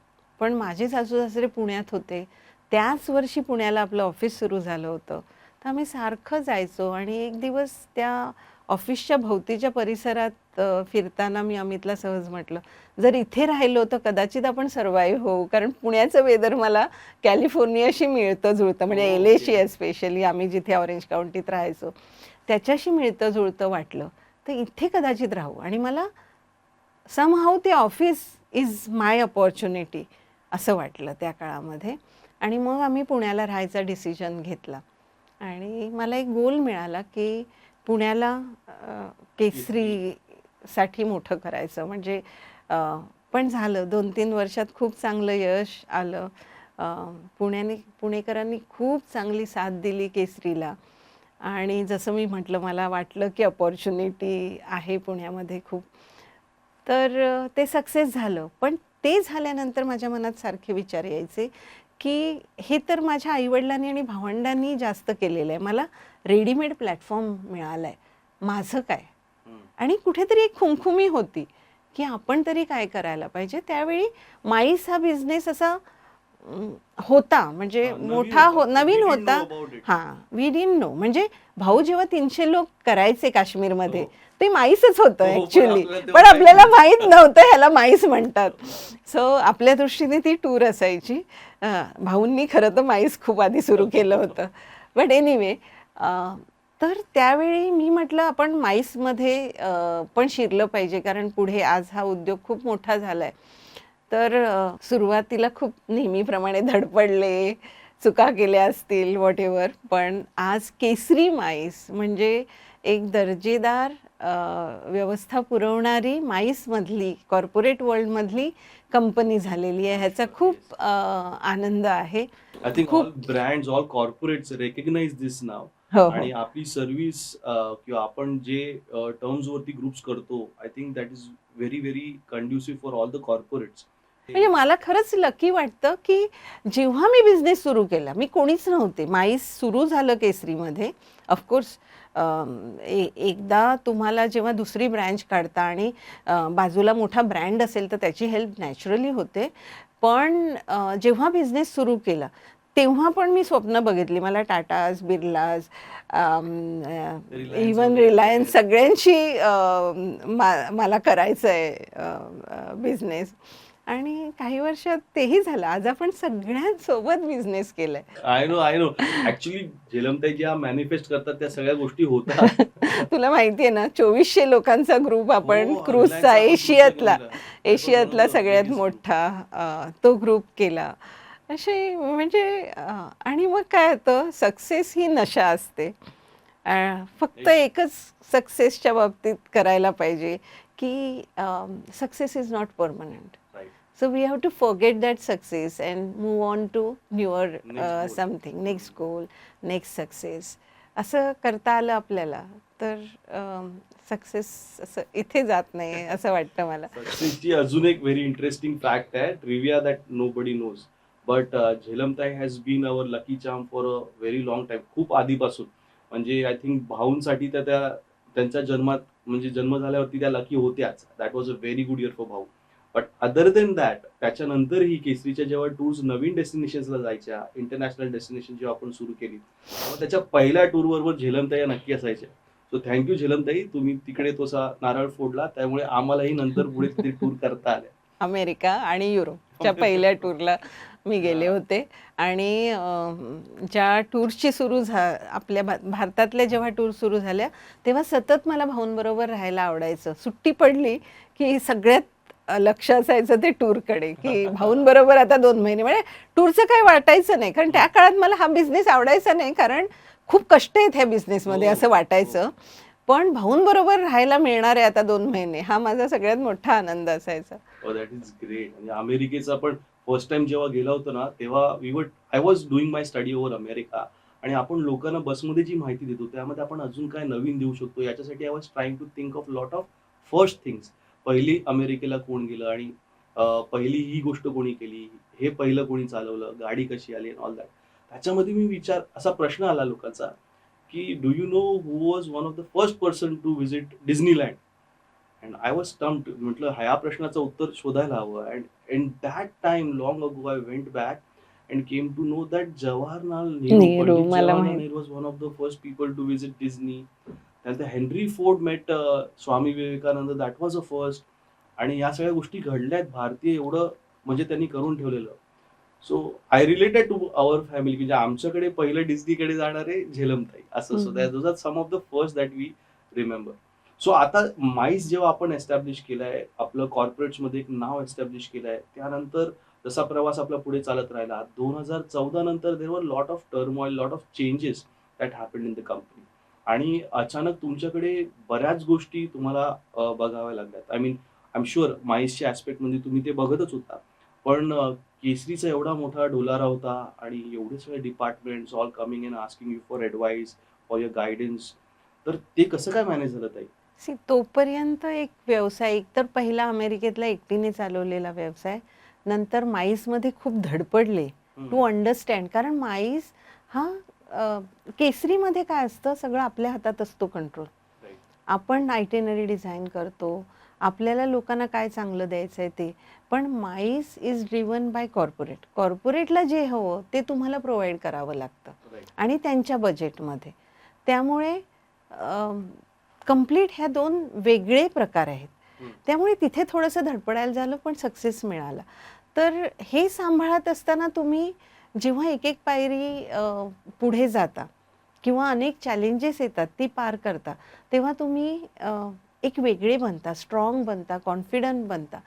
पण माझे सासू सासरे पुण्यात होते, त्याच वर्षी पुण्याला आपलं ऑफिस सुरू झालं होतं. तर आम्ही सारखं जायचो आणि एक दिवस त्या ऑफिसच्या भोवतीच्या परिसरात फिरताना मी अमितला सहज म्हटलं, जर इथे राहिलो तर कदाचित आपण सर्व्हाइव्ह होऊ. कारण पुण्याचं वेदर मला कॅलिफोर्नियाशी मिळतं जुळतं, म्हणजे ओके. LA शी एस्पेशली आम्ही जिथे ऑरेंज काउंटीत राहायचो त्याच्याशी मिळतं जुळतं वाटलं. तर इथे कदाचित राहू आणि मला समहाऊ ते ऑफिस इज माय अपॉर्च्युनिटी असं वाटलं त्या काळामध्ये. आणि मग आम्ही पुण्याला राहायचा डिसिजन घेतला आणि मला एक गोल मिळाला की पुण्याला केसरीसाठी मोठं करायचं. म्हणजे पण झालं 2-3 वर्षात खूप चांगलं यश आलं. पुणेकरांनी खूप चांगली साथ दिली केसरीला आणि जसं मी म्हटलं मला वाटलं की अपॉर्च्युनिटी आहे पुण्यामध्ये खूप. तर ते सक्सेस झालं. पण ते झाल्यानंतर माझ्या मनात सारखे विचार यायचे की हे तर माझ्या आईवडिलांनी आणि भावंडांनी जास्त केलेलं आहे. मला रेडीमेड प्लॅटफॉर्म मिळाला आहे. माझं काय? आणि कुठेतरी एक खुमखुमी होती की आपण तरी काय करायला पाहिजे. त्यावेळी माईस हा बिझनेस असा होता, म्हणजे मोठा नवीन होता. हां, वी डिडंट नो. म्हणजे भाऊ जेव्हा 300 लोक करायचे काश्मीरमध्ये ते माईसच होतं ॲक्च्युली. पण आपल्याला माहीत नव्हतं ह्याला माईस म्हणतात. सो आपल्या दृष्टीने ती टूर असायची. भाऊंनी खरं तर माईस खूप आधी सुरू केलं होतं. बट एनिवे, तर त्यावेळी मी म्हटलं आपण माईसमध्ये पण शिरलं पाहिजे, कारण पुढे आज हा उद्योग खूप मोठा झाला आहे. तर सुरुवातीला खूप नेहमीप्रमाणे धडपडले, चुका केल्या असतील व्हॉटेव्हर. पण आज केसरी माईस म्हणजे एक दर्जेदार व्यवस्था पुरवणारी माईसमधली कॉर्पोरेट वर्ल्डमधली कंपनी झालेली आहे. ह्याचा खूप आनंद आहे. आय थिंक खूप all brands, all corporates recognise this नाव. हो, हो. आणि आपली सर्व्हिस किंवा आपण जे टर्म्स वरती ग्रुप्स करतो, I think that is very very conducive for all the corporates. म्हणजे मला खरंच लकी वाटतं की जेव्हा मी बिझनेस सुरू केला, मी कोणीच नव्हते. माईस सुरू झालं केसरीमध्ये. ऑफकोर्स एकदा तुम्हाला जेव्हा दुसरी ब्रँच काढता आणि बाजूला मोठा ब्रँड असेल तर त्याची हेल्प नॅचरली होते. पण जेव्हा बिझनेस सुरू केला तेव्हा पण मी स्वप्न बघितली. मला टाटाज, बिर्लाज, इवन रिलायन्स सगळ्यांशी मला करायचं आहे बिझनेस. आणि काही वर्षात तेही झालं. आज आपण सगळ्यांसोबत बिझनेस केलाय. I know. ऍक्च्युली झेलमताई ज्या मॅनिफेस्ट करतात त्या सगळ्या गोष्टी होतात. तुला माहितीये ना, 2400 लोकांचा ग्रुप आपण हो, क्रूजचा Reliance आपण एशियातला cruise केलेला. एशियातला सगळ्यात biggest group. मोठा तो ग्रुप केला. असे म्हणजे आणि मग काय होतं, सक्सेस ही नशा असते. फक्त एकच सक्सेसच्या बाबतीत करायला पाहिजे की success is not permanent. Right. So we have to forget that success and move on to newer Next goal. something, next goal, next success. असं करता आलं आपल्याला तर सक्सेस असं इथे जात नाही असं वाटतं मला. सक्सेसची अजून एक व्हेरी इंटरेस्टिंग फॅक्ट आहे, trivia that nobody knows. But झेलमताई has been our lucky charm for a very long time. खूप आधीपासून. म्हणजे आय थिंक भाऊंसाठी तर त्यांच्या जन्मात म्हणजे जन्म झाल्यावरती त्या लकी होत्याच. That was a very good year for भाऊ. बट अदर देन दॅट त्याच्यानंतरही केसरीच्या जेव्हा टूर्स नवीन डेस्टिनेशन्सला जायच्या, इंटरनॅशनल डेस्टिनेशन जेव्हा आपण सुरू केली तेव्हा त्याच्या पहिल्या टूर बरोबर झेलमताई नक्की असायच्या. सो थँक्यू झेलमताई, तुम्ही तिकडे तोसा नारळ फोडला त्यामुळे आम्हालाही नंतर पुढे तिथे टूर करता आल्या. अमेरिका आणि युरोपच्या पहिल्या टूरला मी गेले होते. आणि ज्या टूर्सची आपल्या भारतातल्या जेव्हा टूर सुरू झाल्या तेव्हा सतत मला भाऊंबरोबर राहायला आवडायचं. सुट्टी पडली की सगळ्यात लक्ष असायचं ते टूरकडे की भाऊंबरोबर आता 2 महिने. म्हणजे टूरचं काही वाटायचं नाही, कारण त्या काळात मला हा बिझनेस आवडायचा नाही, कारण खूप कष्ट आहेत ह्या बिझनेसमध्ये असं वाटायचं. पण भाऊंबरोबर राहायला मिळणार आहे आता 2 महिने, हा माझा सगळ्यात मोठा आनंद असायचा. That is great. म्हणजे अमेरिकेचा पण फर्स्ट टाइम जेव्हा गेला होतो ना तेव्हा I was doing my study over America. आणि आपण लोकांना बसमध्ये जी माहिती देतो त्यामध्ये आपण अजून काय नवीन देऊ शकतो याच्यासाठी I was trying to think of lot of first things. पहिली अमेरिकेला कोण गेलं आणि पहिली ही गोष्ट कोणी केली, हे पहिलं कोणी चालवलं, गाडी कशी आली ऑल दॅट. त्याच्यामध्ये मी असा प्रश्न आला लोकांचा की do you know who was one of the first person to visit Disneyland. And I was stumped. म्हटलं ह्या प्रश्नाचं उत्तर शोधायला हवं. And in that time long ago I went back and came to know that Jawaharlal Nehru, Nehru Pandit मला Jawaharlal माहित. Nehru was one of the first people to visit Disney. त्यानंतर Henry Ford met Swami Vivekananda, that was a first. आणि या सगळ्या गोष्टी घडल्यात, भारतीय एवढं म्हणजे त्यांनी करून ठेवलेलं. So I related to our family, की जे आमच्याकडे पहिलं डिस्नीकडे जाणारे झेलमताई असं. So hmm. Those are some of the first that we remember. So आता माईस जेव्हा आपण एस्टॅब्लिश केलाय, आपलं कॉर्पोरेट्समध्ये एक नाव एस्टॅब्लिश केलंय, त्यानंतर जसा प्रवास आपला पुढे चालत राहिला, 2014 नंतर there were lot of turmoil, lot of changes that happened in the company. आणि अचानक तुमच्याकडे बऱ्याच गोष्टी तुम्हाला बघाव्या लागल्यात. I mean I am sure माईसच्या ऍस्पेक्टमध्ये तुम्ही ते बघतच होता, पण केसरीचा एवढा मोठा डोलारा होता आणि एवढे सगळे departments all coming in asking you for advice, for your guidance. तर ते कसं काय मॅनेज झालं ताई? तोपर्यंत एक व्यवसाय, एक तर पहिला अमेरिकेतला एकटीने चालवलेला व्यवसाय, नंतर माईसमध्ये खूप धडपडले टू अंडरस्टँड. कारण माईस हा केसरीमध्ये काय असतं, सगळं आपल्या हातात असतो कंट्रोल. आपण आयटेनरी डिझाईन करतो, आपल्याला लोकांना काय चांगलं द्यायचं आहे ते. पण MICE is driven by corporate. कॉर्पोरेटला जे हवं ते तुम्हाला प्रोव्हाइड करावं लागतं आणि त्यांच्या बजेटमध्ये. त्यामुळे कम्प्लीट ह्या दोन वेगळे प्रकार आहेत. त्यामुळे तिथे थोडंसं धडपडायला झालं, पण सक्सेस मिळाला. तर हे सांभाळत असताना तुम्ही जेव्हा एक एक पायरी पुढे जाता किंवा अनेक चॅलेंजेस येतात ती पार करता, तेव्हा तुम्ही एक वेगळे बनता, स्ट्रॉंग बनता, कॉन्फिडंट बनता.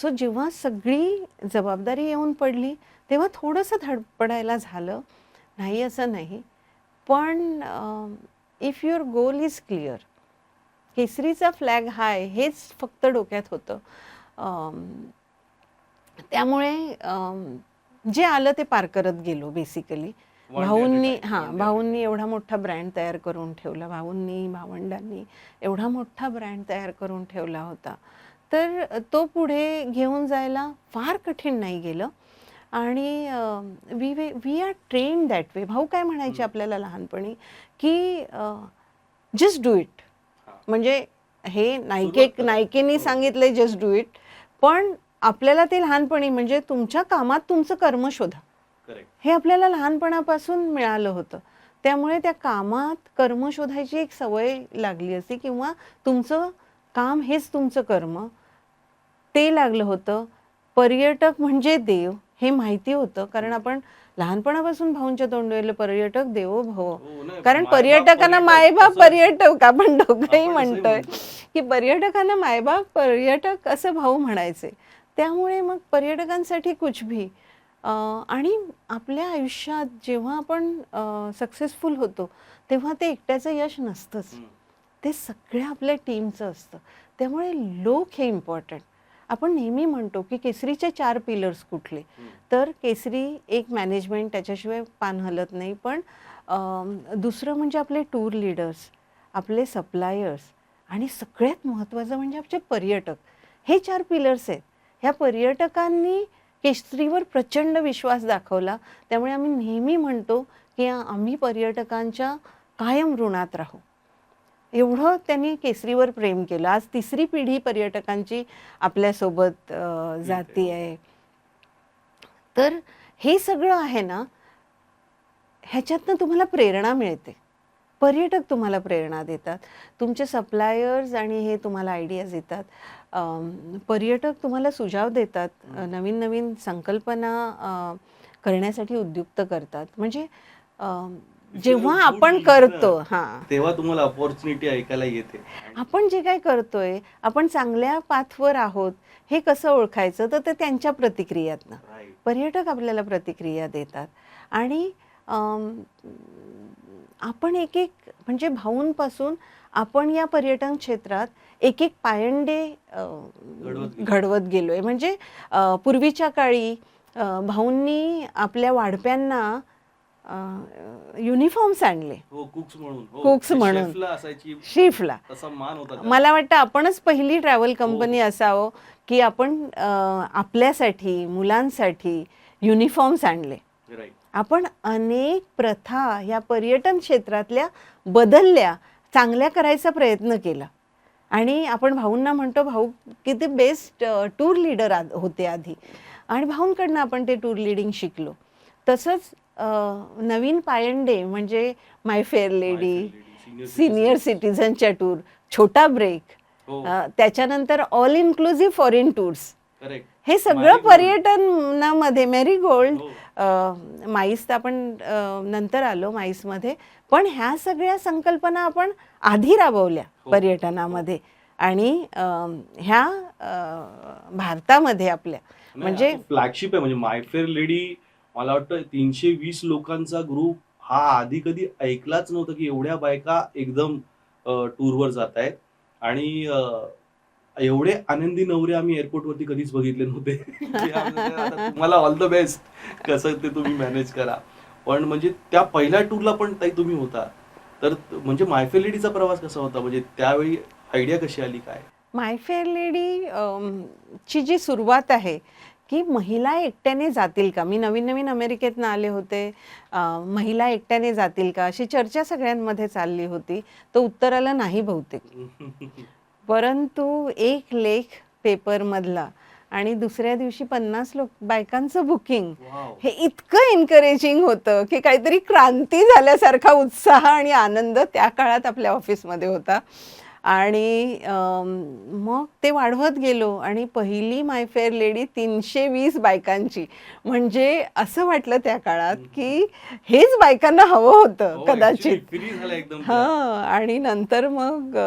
सो जेव्हा सगळी जबाबदारी येऊन पडली तेव्हा थोडंसं धडपडायला झालं, नाही असं नाही. पण if your goal is clear, केसरीचा फ्लॅग हाय हेच फक्त डोक्यात होतं. त्यामुळे जे आलं ते पार करत गेलो बेसिकली. भाऊंनी एवढा मोठा ब्रँड तयार करून ठेवला, भावंडांनी एवढा मोठा ब्रँड तयार करून ठेवला होता. तर तो पुढे घेऊन जायला फार कठीण नाही गेलं. आणि we are train that way. भाऊ काय म्हणायचे आपल्याला लहानपणी, की जस्ट डू इट. म्हणजे हे नायकेनी सांगितलंय जस्ट डू इट, पण आपल्याला ते लहानपणी म्हणजे तुमच्या कामात तुमचं कर्म शोधा, हे आपल्याला लहानपणापासून मिळालं होतं. त्यामुळे त्या कामात कर्म शोधायची एक सवय लागली असती, किंवा तुमचं काम हेच तुमचं कर्म ते लागलं होतं. पर्यटक म्हणजे देव हे माहिती होतं, कारण आपण लहानपणापासून भाऊंच्या तोंडवलं पर्यटक देवो भव. कारण पर्यटकांना मायबाप पर्यटक आपण दोघंही म्हणतोय, की पर्यटकांना मायबाप पर्यटक असं भाऊ म्हणायचे. त्यामुळे मग पर्यटकांसाठी कुछ भी. आणि आपल्या आयुष्यात जेव्हा आपण सक्सेसफुल होतो तेव्हा ते एकट्याचं यश नसतंच, ते सगळ्या आपल्या टीमचं असतं. त्यामुळे लोक हे इम्पॉर्टंट. आपण नेहमी म्हणतो की केसरीचे 4 पिलर्स कुठले, तर केसरी एक मॅनेजमेंट, त्याच्याशिवाय पान हलत नाही. पण दुसरं म्हणजे आपले टूर लीडर्स, आपले सप्लायर्स, आणि सगळ्यात महत्त्वाचं म्हणजे आपले पर्यटक. हे 4 पिलर्स आहेत. ह्या पर्यटकांनी केसरीवर प्रचंड विश्वास दाखवला. त्यामुळे आम्ही नेहमी म्हणतो की आम्ही पर्यटकांच्या कायम ऋणात राहू. एवढं त्यांनी केसरीवर प्रेम केलं. आज 3री पिढी पर्यटकांची आपल्यासोबत जाती आहे. तर हे सगळं आहे ना, ह्याच्यातनं तुम्हाला प्रेरणा मिळते. पर्यटक तुम्हाला प्रेरणा देतात, तुमचे सप्लायर्स आणि हे तुम्हाला आयडियाज देतात. पर्यटक तुम्हाला सुझाव देतात, नवीन नवीन संकल्पना करण्यासाठी उद्युक्त करतात. म्हणजे जेव्हा आपण करतो तेव्हा तुम्हाला अपॉर्च्युनिटी ऐकायला येते. आपण जे काय करतोय, आपण चांगल्या पाथवर आहोत हे कसं ओळखायचं, तर ते त्यांच्या प्रतिक्रियातनं. पर्यटक आपल्याला प्रतिक्रिया देतात. आणि आपण एक एक म्हणजे भाऊंपासून आपण या पर्यटन क्षेत्रात एक एक पायंडे घडवत गेलोय. म्हणजे पूर्वीच्या काळी भाऊंनी आपल्या वाढप्यांना युनिफॉर्म्स आणले, कुक्स म्हणून शेफला. मला वाटतं आपणच पहिली ट्रॅव्हल कंपनी असावं की आपण आपल्यासाठी, मुलांसाठी युनिफॉर्म्स आणले. आपण अनेक प्रथा या पर्यटन क्षेत्रातल्या बदलल्या, चांगल्या करायचा प्रयत्न केला. आणि आपण भाऊंना म्हणतो, भाऊ किती बेस्ट टूर लीडर होते आधी, आणि भाऊंकडनं आपण ते टूर लीडिंग शिकलो. तसंच नवीन पायंडे म्हणजे माय फेअर लेडी, सिनियर सिटीझनच्या टूर, छोटा ब्रेक, हो त्याच्यानंतर all inclusive foreign tours, correct. हे सगळं Marigold. पर्यटनामध्ये मेरीगोल्ड, हो माईस तर आपण नंतर आलो माईसमध्ये, पण ह्या सगळ्या संकल्पना आपण आधी राबवल्या हो. पर्यटनामध्ये. आणि ह्या भारतामध्ये आपल्या म्हणजे फ्लॅगशिप आहे. म्हणजे माय फेअर लेडी मला वाटतं 320 लोकांचा ग्रुप हा आधी कधी ऐकलाच नव्हतं की एवढ्या बायका एकदम टूरवर जात आहेत. आणि एवढे आनंदी नवरे आम्ही एअरपोर्टवरती कधीच बघितले नव्हते. की आता तुम्हाला ऑल द बेस्ट, कसं ते तुम्ही मॅनेज करा. पण म्हणजे त्या पहिल्या टूरला पण ताई तुम्ही होता, तर म्हणजे माय फेअर लेडीचा प्रवास कसा होता? म्हणजे त्यावेळी आयडिया कशी आली काय? माय फेअर लेडी ची जी सुरुवात आहे की महिला एकट्याने जातील का, मी नवीन नवीन अमेरिकेतनं आले होते, महिला एकट्याने जातील का अशी चर्चा सगळ्यांमध्ये चालली होती. तर उत्तराला नाही बहुतेक. परंतु एक लेख पेपरमधला आणि दुसऱ्या दिवशी 50 बायकांचं बुकिंग, वाव. हे इतकं एनकरेजिंग होतं की काहीतरी क्रांती झाल्यासारखा उत्साह आणि आनंद त्या काळात आपल्या ऑफिसमध्ये होता. आणि मग ते वाढवत गेलो आणि पहिली माय फेअर लेडी 320 बायकांची. म्हणजे असं वाटलं त्या काळात की हेच बायकांना हवं होतं हो, कदाचित. actually free झालं एकदम त्या. हां. आणि नंतर मग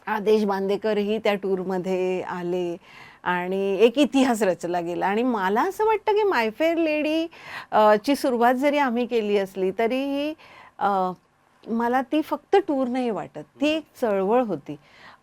आदेश बांदेकरही त्या टूरमध्ये आले आणि एक इतिहास रचला गेला. आणि मला असं वाटतं की माय फेअर लेडी ची सुरुवात जरी आम्ही केली असली तरीही मला ती फक्त टूर नाही वाटत, ती एक चळवळ होती.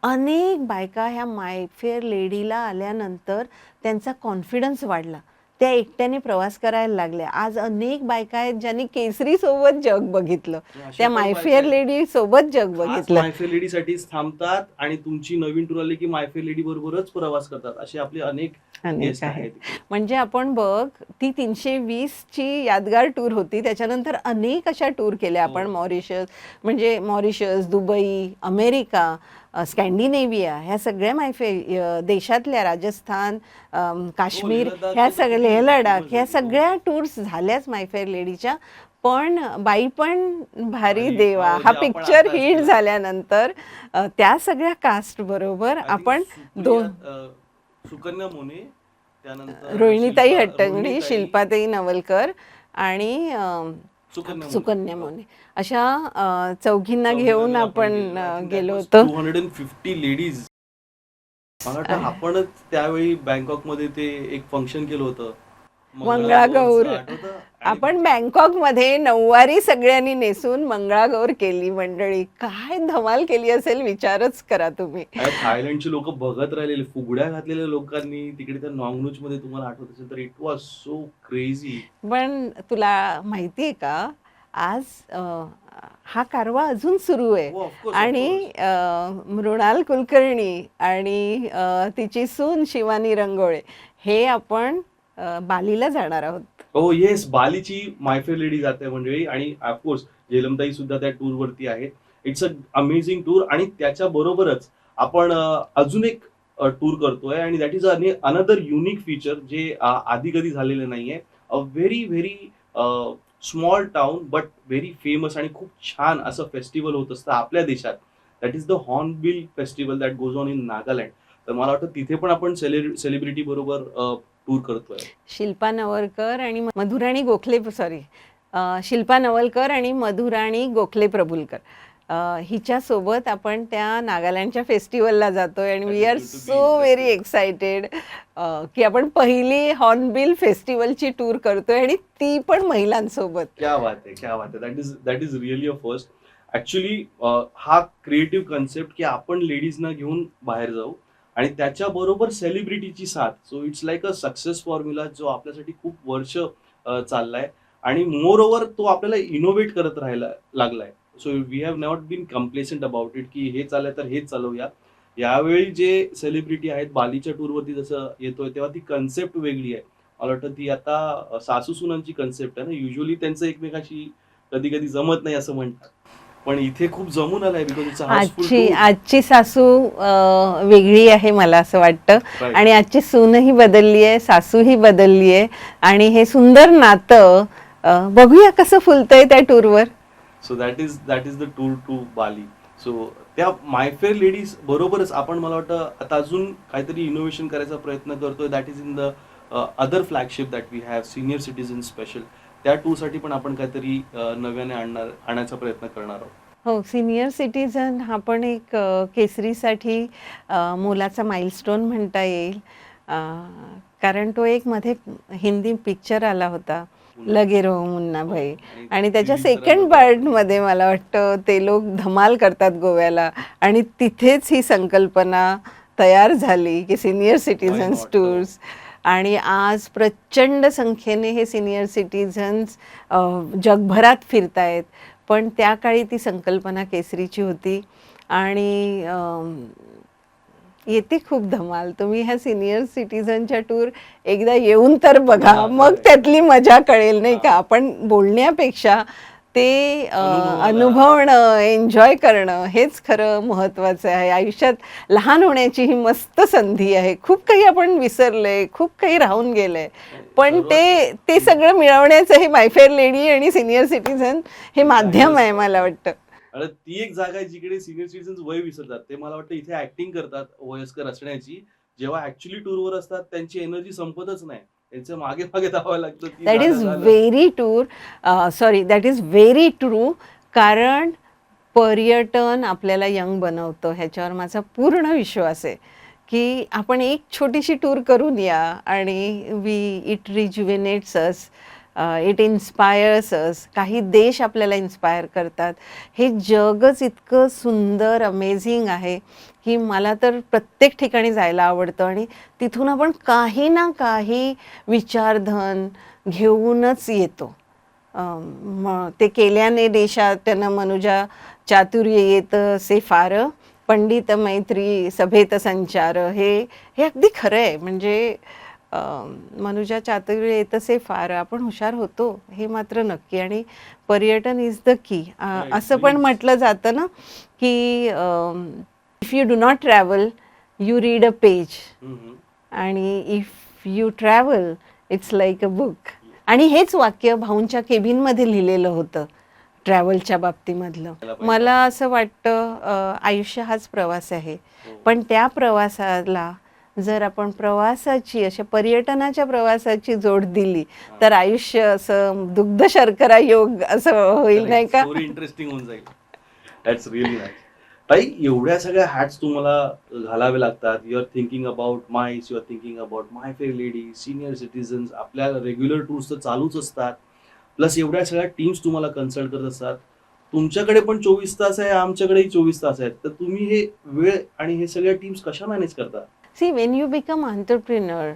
अनेक बायका ह्या माय फेअर लेडीला आल्यानंतर त्यांचा कॉन्फिडन्स वाढला, त्या एकट्याने प्रवास करायला लागल्या. आज अनेक बायका आहेत ज्यांनी केसरी सोबत जग बघितलं, अशा त्या पण माय बायका फेअर आहेत. लेडी सोबत जग खास बघितलं. माय फेअर लेडी साठीच थांबतात आणि तुमची नवीन टूर आली की माय फेअर लेडी बरोबरच प्रवास करतात. असे आपले अनेक अनेक गेस्ट आहेत. आहेत. म्हणजे आपण बघ, ती 320 ची यादगार टूर होती. त्याच्यानंतर अनेक अशा टूर केल्या आपण. हो. मॉरिशस, दुबई, अमेरिका, स्कॅन्डिनेव्हिया, ह्या सगळ्या देशातल्या, राजस्थान, काश्मीर, लेह लडाख ह्या तर सगळ्या, किती लेह लडाख, famous ह्या झाली. हो. सगळ्या टूर्स झाल्याच माय फेअर लेडीच्या. पण बाई पण भारी भारी, देवा हो, हा जे आपण पिक्चर आता हिट केलं. झाल्यानंतर त्या सगळ्या कास्ट बरोबर I think आपण सुप्रिया, सुकन्या मोने, त्यानंतर रोहिणीताई शिल्पा- हट्टंगडी, रोहिणीताई, शिल्पाताई नवलकर आणि सुकन्या मोने, अशा चौघींना घेऊन चौघीजणी आपण गेलो. I think that गेलो was होतो. 250 लेडीज. मला वाटतं आपणच त्यावेळी बँकॉक मध्ये ते एक फंक्शन केलं होतं, मंगळागौर. आठवतं? आणि आपण बँकॉकमध्ये नऊवारी सगळ्यांनी नेसून मंगळागौर केली. मंडळी काय धमाल केली असेल विचारच करा तुम्ही. काय थायलंडची लोक बघत राहिलेले, फुगड्या घातलेल्या लोकांनी तिकडे त्या नॉंगनूच मध्ये, तुम्हाला आठवत असेल तर इट वॉज सो क्रेझी. पण तुला माहिती आहे का, आज हा कारवा अजून सुरू आहे. हो, of course, of आणि मृणाल कुलकर्णी आणि तिची सून शिवानी रंगोळे, हे आपण बालीला जाणार आहोत. हो येस, बालीची माय फेअर लेडी जाते मंडळी. आणि ऑफकोर्स झेलमताई सुद्धा त्या टूर वरती आहे. It's a amazing tour. आणि त्याच्या बरोबरच आपण अजून एक टूर करतोय आणि that is another unique feature जे आधी कधी झालेलं नाहीये. A very very small town but very famous आणि खूप छान असं फेस्टिवल होत असतं आपल्या देशात. That is the hornbill festival that goes on in Nagaland. तर मला वाटतं तिथे पण आपण सेलिब्रिटी बरोबर टूर करतोय. शिल्पा नवलकर आणि मधुराणी गोखले, शिल्पा नवलकर आणि मधुराणी गोखले प्रभुलकर, हिच्यासोबत आपण त्या नागालँडच्या फेस्टिवलला जातोय. आणि we are so very excited की आपण पहिली हॉर्नबिल फेस्टिवलची टूर करतोय आणि ती पण महिलांसोबत. क्या बात आहे, क्या बात आहे. That is really a first. Actually हा क्रिएटिव्ह कन्सेप्ट की आपण लेडीजना घेऊन बाहेर जाऊ आणि त्याच्याबरोबर सेलिब्रिटीची साथ. So it's like a success formula जो आपल्यासाठी खूप वर्ष चाललाय. आणि मोर ओव्हर तो आपल्याला इनोव्हेट करत राहायला लागलाय. So we have not been complacent about it की हे चाललंय तर हेच चालवूया. यावेळी जे सेलिब्रिटी आहेत बालीच्या टूरवरती जसं येतोय तेव्हा ती कन्सेप्ट वेगळी आहे. मला वाटतं ती आता सासू सुनांची कन्सेप्ट आहे ना. युजली त्यांचं एकमेकाशी कधी कधी जमत नाही असं म्हणतात. पण इथे खूप जमून आलाय बिकॉज इट्स आजची सासू वेगळी आहे मला असं वाटतं. Right. आणि आजची सूनही बदलली आहे, सासूही बदलली आहे. आणि हे सुंदर नातं बघूया कसं फुलतंय त्या टूरवर. So that is the tour to Bali. सो त्या माय फेअर लेडीज बरोबरच आपण मला वाटतं आता अजून काहीतरी इनोव्हेशन करायचा प्रयत्न करतोय. That is in the other flagship that we have senior citizen special. त्या टूरसाठी पण आपण काहीतरी नव्याने आणण्याचा प्रयत्न करणार आहोत. हो, सिनियर सिटीजन हा पण एक केसरीसाठी मोलाचा माइलस्टोन म्हणता येईल. कारण तो एक मध्ये हिंदी पिक्चर आला होता, लगे रहो मुन्ना भाई. आणि त्याच्या सेकंड पार्टमध्ये मला वाटतं ते लोक धमाल करतात गोव्याला. आणि तिथेच ही संकल्पना तयार झाली की सिनियर सिटीजन्स टूर्स. आणि आज प्रचंड संख्येने हे सिनियर सिटीजन्स जगभरात फिरतायत. पण त्या काळी ती संकल्पना केसरीची होती. आणि येते खूप धमाल. तुम्ही ह्या सिनियर सिटीजनच्या टूर एकदा येऊन तर बघा, मग त्यातली मजा कळेल नाही का. आपण बोलण्यापेक्षा ते अनुभवणं, एन्जॉय करणं हेच खरं महत्त्वाचं आहे. आयुष्यात लहान होण्याची ही मस्त संधी आहे. खूप काही आपण विसरलंय, खूप काही राहून गेलंय. पण ते सगळं मिळवण्याचं हे माय फेअर लेडी आणि सिनियर सिटीजन हे माध्यम आहे मला वाटतं. आणि ती एक जागा आहे जिकडे सिनियर सिटीजन वय विसरतात. ते मला वाटतं इथे ऍक्टिंग करतात वयस्कर असण्याची. जेव्हा ऍक्च्युअली टूरवर असतात त्यांची एनर्जी संपतच नाही. त्यांचं मागे मागे धावावं लागतं. That is very true. कारण पर्यटन आपल्याला यंग बनवतं ह्याच्यावर माझा पूर्ण विश्वास आहे. की आपण एक छोटीशी टूर करून या आणि इट रिज्युविनेट्स अस, इट इन्स्पायर्स अस. काही देश आपल्याला इन्स्पायर करतात. हे जगच इतकं सुंदर, अमेझिंग आहे की मला तर प्रत्येक ठिकाणी जायला आवडतं. आणि तिथून आपण काही ना काही विचारधन घेऊनच येतो. ते केल्याने देशात त्यांना मनुजा चातुर्य येतं से फार, पंडित मैत्री सभेत संचार. हे अगदी खरं आहे. म्हणजे मनुजा चातुर्य येतसे फार, आपण हुशार होतो हे मात्र नक्की. आणि पर्यटन इज द की. असं पण म्हटलं जातं ना की if you do not travel you read a page, आणि if you travel it's like a book. आणि हेच वाक्य भाऊंच्या केबिनमध्ये लिहिलेलं होतं ट्रॅव्हलच्या बाबतीमधलं. मला असं वाटतं आयुष्य हाच प्रवास आहे. पण त्या प्रवासाला जर आपण प्रवासाची, अशा पर्यटनाच्या प्रवासाची जोड दिली तर आयुष्य असं दुग्ध शर्करा योग असं होईल नाही का. इंटरेस्टिंग होऊन जाईल. That's really nice. ताई, एवढ्या सगळ्या हॅट्स तुम्हाला घालावे लागतात. You are thinking about MICE, you are thinking about my fair lady, senior citizens. आपल्या रेग्युलर टूर्स तर चालूच असतात. प्लस एवढ्या सगळ्या टीम्स तुम्हाला कन्सल्ट करत असतात. तुमच्याकडे पण 24 तास आहे, आमच्याकडेही 24 तास आहेत. तर तुम्ही हे वेळ आणि हे सगळ्या टीम्स कशा मॅनेज करता? See, when you become entrepreneur,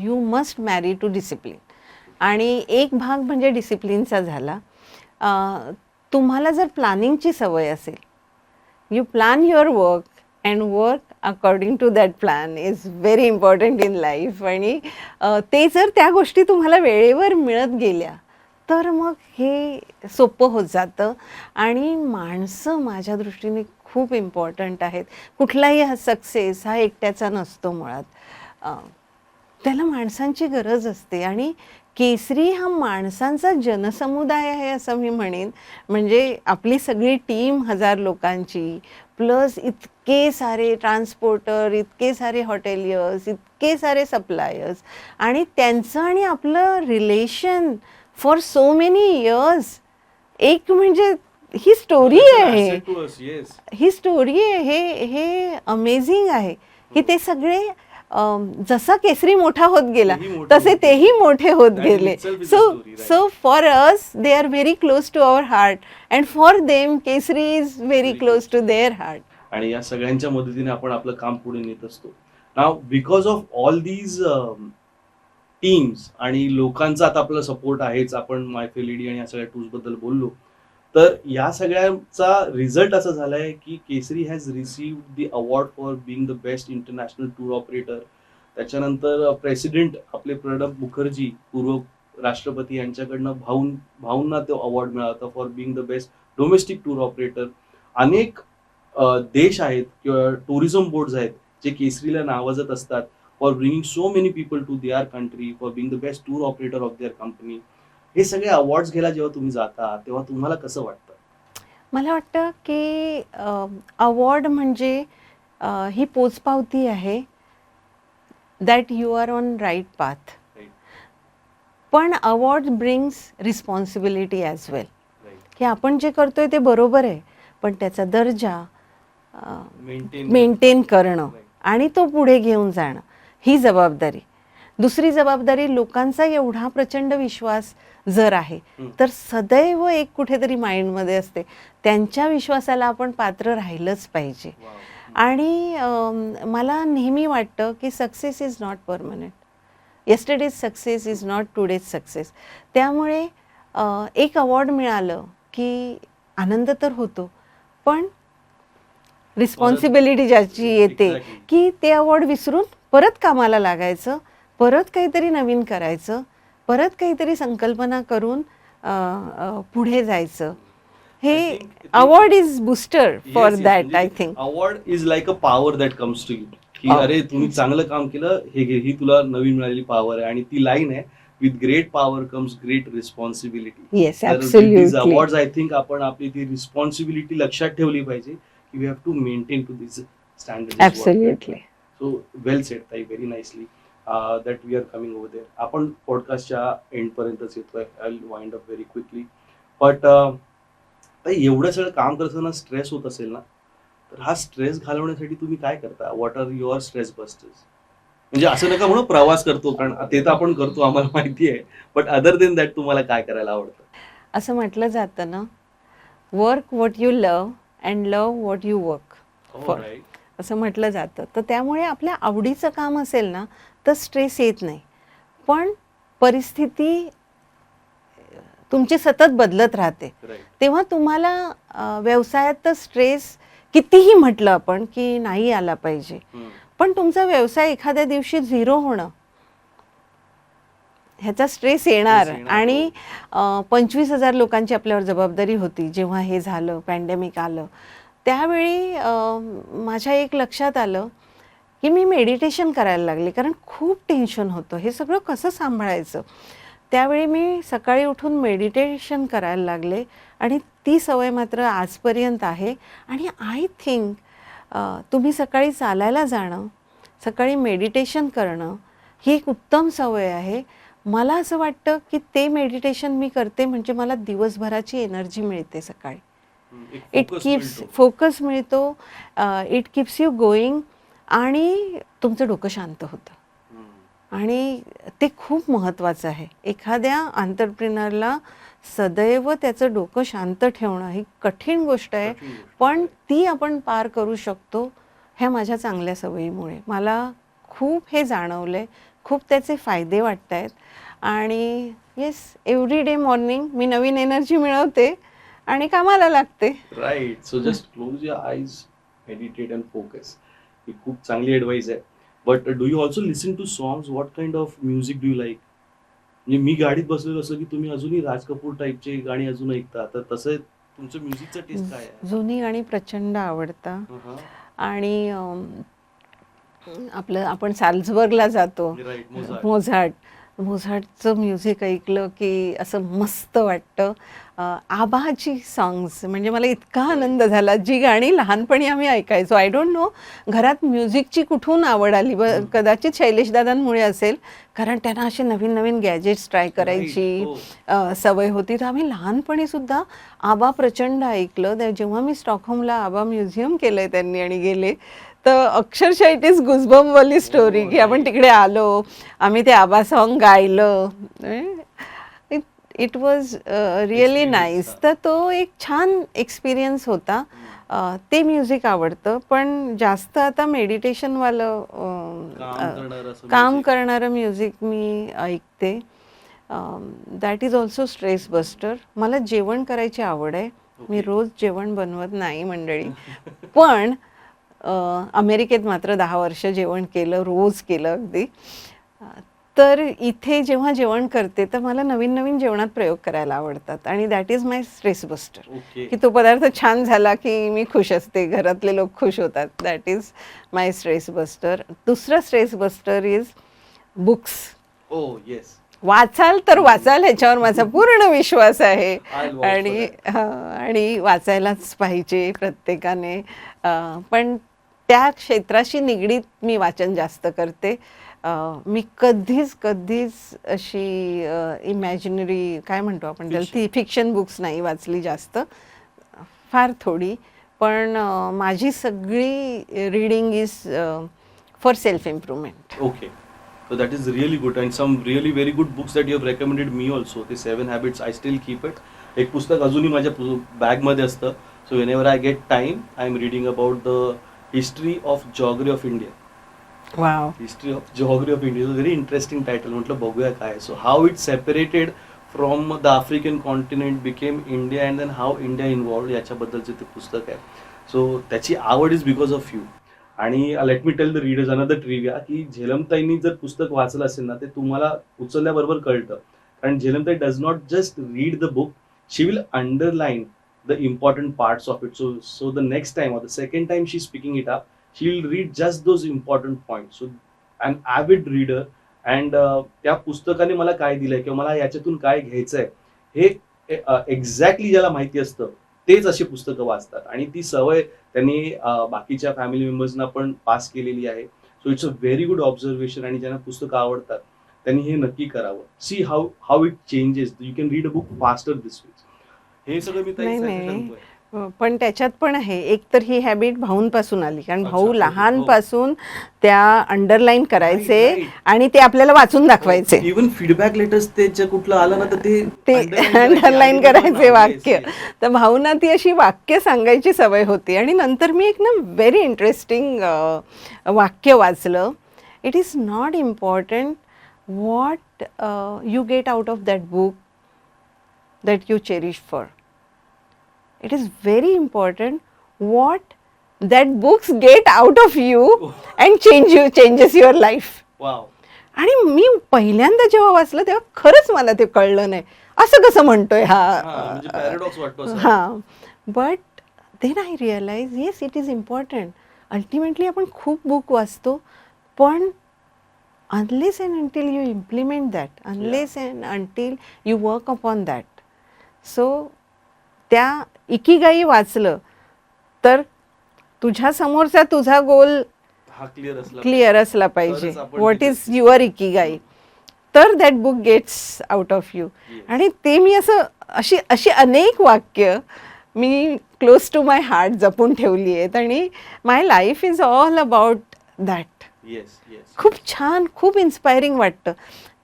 you must marry to discipline. आणि एक भाग म्हणजे डिसिप्लिनचा झाला. तुम्हाला जर प्लॅनिंगची सवय असेल, you plan your work and work according to that plan is very important in life. आणि ते जर त्या गोष्टी तुम्हाला वेळेवर मिळत गेल्या तर मग हे सोपं होत जातं. आणि माणसं माझ्या दृष्टीने खूप इम्पॉर्टंट आहेत. कुठलाही हा सक्सेस हा एकट्याचा नसतो मुळात. त्याला माणसांची गरज असते. आणि केसरी हा माणसांचा जनसमुदाय आहे असं मी म्हणेन. म्हणजे आपली सगळी टीम 1000 लोकांची, प्लस इतके सारे ट्रान्सपोर्टर, इतके सारे हॉटेलियर्स, इतके सारे सप्लायर्स, आणि त्यांचं आणि आपलं relation for so many years. एक म्हणजे ही स्टोरी आहे, ही स्टोरी आहे. हे अमेझिंग आहे की ते सगळे जसा केसरी मोठा होत गेला तसे तेही मोठे होत गेले. So for us they are very close to our heart, and for them Kesari is very close to their heart. आणि या सगळ्यांच्या मदतीने आपण आपलं काम पुढे नेत असतो. नाव because of all these teams आणि लोकांचा आता आपला सपोर्ट आहेच. आपण माय फेअर लेडी आणि या सगळ्या टूर्स बद्दल बोललो. तर या सगळ्यांचा रिझल्ट असा झालाय की Kesari has received the award for being the best international tour operator. त्याच्यानंतर प्रेसिडेंट आपले प्रणब मुखर्जी, पूर्व राष्ट्रपती यांच्याकडनं भाऊंना तो अवॉर्ड मिळाला होता for being the best domestic tour operator. अनेक देश आहेत किंवा टुरिझम बोर्ड्स आहेत जे केसरीला नावाजत असतात for bringing so many people to their country, for being the best tour operator of their company. हे सगळे अवॉर्ड्स घ्यायला जेव्हा तुम्ही जाता तेव्हा तुम्हाला कसं वाटतं? मला वाटतं की अवॉर्ड म्हणजे ही पोचपावती आहे that you are on right path. पण award brings responsibility as well, की आपण जे करतोय ते बरोबर आहे, पण त्याचा दर्जा मेंटेन करणं आणि तो पुढे घेऊन जाणं ही जबाबदारी. दुसरी जबाबदारी, लोकांचा एवढा प्रचंड विश्वास जर आहे तर सदैव एक कुठेतरी माइंडमध्ये असते, त्यांच्या विश्वासाला आपण पात्र राहिलंच पाहिजे. आणि मला नेहमी वाटतं की success is not permanent. Yesterday's success is not today's success. त्यामुळे एक अवॉर्ड मिळालं की आनंद तर होतो, पण रिस्पॉन्सिबिलिटी ज्याची येते की ते अवॉर्ड विसरून परत कामाला लागायचं, परत काहीतरी नवीन करायचं, परत काहीतरी संकल्पना करून पुढे जायचं. हे award is booster for that. I think award is like a power that comes to you, की अरे तुम्ही चांगलं काम केलं, हे घे, ही तुला नवीन मिळालेली पॉवर आहे. आणि ती लाईन आहे, with great power comes great responsibility. Yes, absolutely. Awards I think आपण आपली ती रिस्पॉन्सिबिलिटी लक्षात ठेवली पाहिजे की we have to maintain to this standard. Absolutely. So well said ताई, very nicely that we are coming over there. आपण पॉडकास्टच्या एंडपर्यंतच येतोय. I will wind up very quickly. But एवढं सगळं काम करताना स्ट्रेस होत असेल ना, तर हा स्ट्रेस घालवण्यासाठी तुम्ही काय करता? What are your stress busters? म्हणजे असं नका म्हणू प्रवास करतो, कारण ते तर आपण करतो, आम्हाला माहिती आहे, बट अदर देन दॅट तुम्हाला काय करायला आवडतं? असं म्हटलं जातं ना, work what you love and love what you work for, असं म्हटलं जातं. तर त्यामुळे आपल्या आवडीचं काम असेल ना तर स्ट्रेस येत नाही. पण परिस्थिती तुमची सतत बदलत राहते, तेव्हा तुम्हाला व्यवसायात तर स्ट्रेस कितीही म्हटलं आपण की नाही आला पाहिजे, पण तुमचा व्यवसाय एखाद्या दिवशी झिरो होणं ह्याचा स्ट्रेस येणार. आणि 25,000 लोकांची आपल्यावर जबाबदारी होती जेव्हा हे झालं, पॅन्डेमिक आलं. त्यावेळी माझ्या एक लक्षात आलं की मी मेडिटेशन करायला लागले, कारण खूप टेन्शन होतं, हे सगळं कसं सांभाळायचं. त्यावेळी मी सकाळी उठून मेडिटेशन करायला लागले आणि ती सवय मात्र आजपर्यंत आहे. आणि आय थिंक तुम्ही सकाळी चालायला जाणं, सकाळी मेडिटेशन करणं ही एक उत्तम सवय आहे. मला असं वाटतं की ते मेडिटेशन मी करते म्हणजे मला दिवसभराची एनर्जी मिळते सकाळी. इट कीप्स फोकस मिळतो, इट कीप्स यू गोईंग आणि तुमचं डोकं शांत होतं. आणि ते खूप महत्त्वाचं आहे. एखाद्या एंटरप्रेनरला सदैव त्याचं डोकं शांत ठेवणं ही कठीण गोष्ट आहे, पण ती आपण पार करू शकतो ह्या माझ्या चांगल्या सवयीमुळे. मला खूप हे जाणवलंय, खूप त्याचे फायदे वाटत आहेत. आणि येस, एव्हरी डे मॉर्निंग मी नवीन एनर्जी मिळवते आणि कामाला लागते. Right. So just close your eyes, meditate and focus. ही खूप चांगली ॲडवाईस आहे. But do you also listen to songs? What kind of music do you like? म्हणजे मी गाडीत बसलेलो असलो की तुम्ही अजूनही राज कपूर टाईपचे गाणी अजून ऐकता, तर तसं तुमचं म्युझिकचं टेस्ट काय आहे? जुनी गाणी प्रचंड आवडतात. आणि आपलं आपण साल्झबर्गला जातो, मोझार्टचं म्युझिक ऐकलं की असं मस्त वाटतं. आबाची सॉंग्स म्हणजे मला इतका आनंद झाला, जी गाणी लहानपणी आम्ही ऐकायचो. आय डोंट नो घरात म्युझिकची कुठून आवड आली, कदाचित शैलेशदादांमुळे असेल, कारण त्यांना असे नवीन नवीन गॅजेट्स ट्राय करायची सवय होती. तर आम्ही लहानपणीसुद्धा आबा प्रचंड ऐकलं. जेव्हा मी स्टॉकहोमला आबा म्युझियम केलं आहे त्यांनी आणि गेले, तर अक्षरशः इट इज गुजबम्पवाली स्टोरी की आपण तिकडे आलो, आम्ही ते आबा सॉन्ग गायलं. It was really nice. तर तो एक छान एक्सपिरियन्स होता. ते म्युझिक आवडतं, पण जास्त आता मेडिटेशनवालं काम करणारं म्युझिक मी ऐकते. That is also stress buster. मला जेवण करायची आवड आहे. मी रोज जेवण बनवत नाही मंडळी, पण अमेरिकेत मात्र 10 वर्ष जेवण केलं, रोज केलं अगदी. तर इथे जेव्हा जेवण करते तर मला नवीन नवीन जेवणात प्रयोग करायला आवडतात आणि that is my stress buster. Okay. की तो पदार्थ छान झाला की मी खुश असते, घरातले लोक खुश होतात. That is my stress buster. दुसरं stress buster is books. Oh yes. वाचाल तर वाचाल ह्याच्यावर माझा पूर्ण विश्वास आहे. I'll vouch for आणि आणि वाचायलाच पाहिजे प्रत्येकाने. पण त्या क्षेत्राशी निगडीत मी वाचन जास्त करते. मी कधीच अशी इमॅजिनरी काय म्हणतो आपण त्याला, ती फिक्शन बुक्स नाही वाचली जास्त, फार थोडी. पण माझी सगळी reading is for self improvement. Okay. So that is really good and some really very good books that you have recommended me also. The 7 Habits, I still keep it. एक पुस्तक अजूनही माझ्या बॅगमध्ये असतं. So whenever I get time, I am reading about the history of geography of India. Wow. History of geography of India. Very interesting title. म्हटलं बघूया काय. So how it separated from the African continent became India and then how India involved याच्याबद्दलचे ते पुस्तक आहे. So त्याची आवड is because of you. आणि let me tell the readers another trivia की झेलमताईंनी जर पुस्तक वाचलं असेल ना ते तुम्हाला उचलल्याबरोबर कळतं. कारण झेलमताई does not just read the book, she will underline the important parts of it. So the next time or the second time she speaking it up, she will read just those important point. So an avid reader and त्या पुस्तकाने मला काय दिलंय किंवा मला याच्यातून काय घ्यायचंय हे एक्झॅक्टली ज्याला माहिती असतं तेच अशी पुस्तकं वाचतात. आणि ती सवय त्यांनी बाकीच्या फॅमिली मेंबर्सना पण पास केलेली आहे. So it's a very good observation. आणि ज्यांना पुस्तकं आवडतात त्यांनी हे नक्की करावं. See how it changes. You can read a book faster this way. हे सगळं मी ताईसाठी सांगतोय. पण त्याच्यात पण आहे एक तर ही हॅबिट भाऊंपासून आली. कारण अच्छा, भाऊ okay, लहानपासून त्या अंडरलाईन करायचे Right, right. आणि ते आपल्याला वाचून दाखवायचे. इव्हन फीडबॅक लेटर्स त्याच्या कुठलं आलं ना तर ते अंडरलाईन करायचे वाक्य. तर भाऊंना ती अशी वाक्य सांगायची सवय होती. आणि नंतर मी एक ना व्हेरी इंटरेस्टिंग वाक्य वाचलं. It is not important what you get out of that book that you cherish for. It is very important what that books get out of you and changes your life. Wow. आणि मी पहिल्यांदा जेव्हा वाचलं तेव्हा खरंच मला ते कळलं नाही, असं कसं म्हणतोय म्हणजे पॅराडॉक्स वाटतो असं. हा. But then I realise yes it is important. Ultimately आपण खूप बुक वाचतो पण unless and until you implement that, unless and until you work upon that. So त्या इकिगाई वाचलं तर तुझ्या समोरचा तुझा गोल हा क्लिअर असला पाहिजे. तरच आपण व्हॉट तिथे इज युअर इकिगाई. तर that book gets out of you. आणि ते मी अशी अनेक वाक्य मी क्लोज टू माय हार्ट जपून ठेवली आहेत. आणि my life is all about that. Yes yes. खूप छान, खूप इन्स्पायरिंग वाटतं.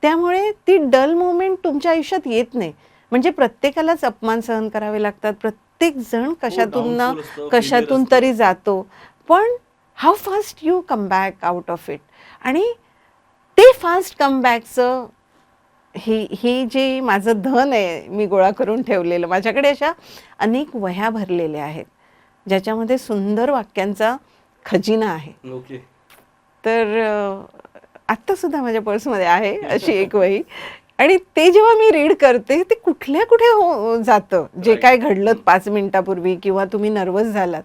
त्यामुळे ती डल मोमेंट तुमच्या आयुष्यात येत नाही. म्हणजे प्रत्येकालाच अपमान सहन करावे लागतात, प्रत्येक जण कशातून ना downfall असतं, कशातून failure तरी जातो. पण how fast you come back out of it. आणि ते फास्ट कमबॅकचं हे जे माझं धन आहे मी गोळा करून ठेवलेलं, माझ्याकडे अशा अनेक वह्या भरलेल्या आहेत ज्याच्यामध्ये सुंदर वाक्यांचा खजिना आहे. ओके. तर आत्तासुद्धा माझ्या पर्समध्ये आहे अशी एक वही. आणि ते जेव्हा मी रीड करते ते कुठे जातं, जे Right. काय घडलं 5 मिनिटापूर्वी किंवा तुम्ही नर्वस झालात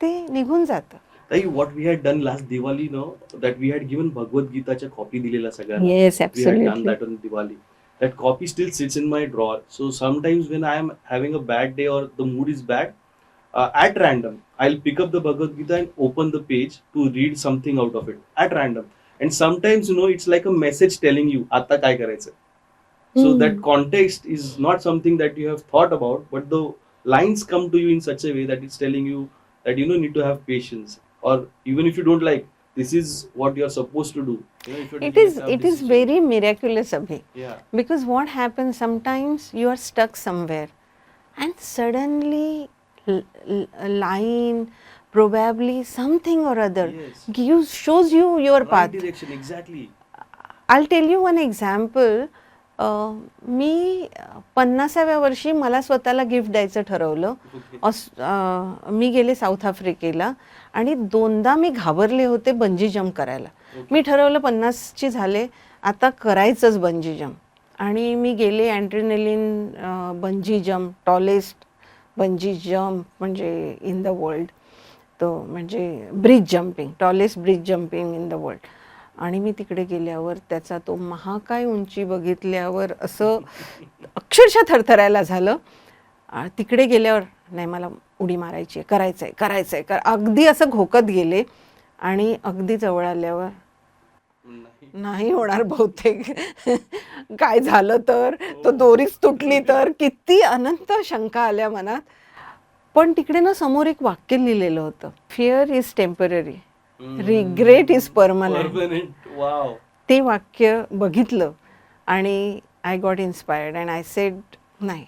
ते निघून जातं. ताई what we had done last Diwali no that we had given भगवद्गीताच्या कॉपी दिलेल्या सगळ्यांना. Yes, We had done absolutely. that on Diwali. That copy still sits in my drawer. So sometimes when I am having a bad day or the mood is bad, at random, I'll pick up the Bhagavad Gita and open the page to read something out of it at random. And sometimes it's like a message telling you आता काय करायचं. So that context is not something that you have thought about, but the lines come to you in such a way that it's telling you that need to have patience. Or even if you don't like, this is what you are supposed to do. If you're It taking a is tough decision. very miraculous, Abhi. Yeah. Because what happens sometimes you are stuck somewhere and suddenly a line, probably something or other Yes. shows you your Right path. direction, exactly. I'll tell you one example. मी 50व्या वर्षी मला स्वतःला gift द्यायचं ठरवलं. Okay. मी गेले south आफ्रिकेला आणि 2दा मी घाबरले होते bungee jump करायला. Okay. मी ठरवलं 50ची झाले, आता करायचंच बंजी जम्प. आणि मी गेले ॲड्रेनलिन bungee jump, tallest bungee jump म्हणजे इन द वर्ल्ड, तो म्हणजे bridge jumping, tallest bridge jumping in the world. आणि मी तिकडे गेल्यावर त्याचा तो महाकाय उंची बघितल्यावर असं अक्षरशः थरथरायला झालं. तिकडे गेल्यावर नाही मला उडी मारायची आहे, करायचं आहे अगदी असं घोकत गेले. आणि अगदी जवळ आल्यावर नाही होणार बहुतेक, काय झालं तर, तो दोरीच तुटली तर, किती अनंत शंका आल्या मनात. पण तिकडे ना समोर एक वाक्य लिहिलेलं होतं, fear is temporary, regret is permanent. Wow. ते वाक्य बघितलं आणि I got inspired and I said नाही,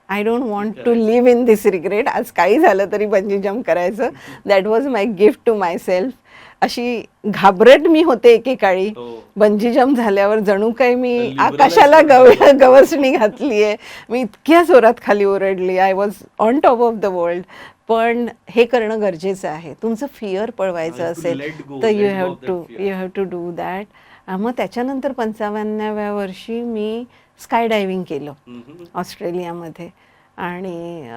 I don't want to live in this regret. आज काही झालं तरी बंजी जम्प करायचं. That was my gift to my self. अशी घाबरट मी होते एकेकाळी. बंजी जम्प झाल्यावर जणू काही मी आकाशाला गवसणी घातली आहे. मी इतक्या जोरात खाली ओरडली, I was on top of the world. पण हे करणं गरजेचं आहे. तुमचं फिअर पळवायचं असेल तर you have to do that. मग त्याच्यानंतर 55व्या वर्षी मी स्काय डायव्हिंग केलं ऑस्ट्रेलियामध्ये. आणि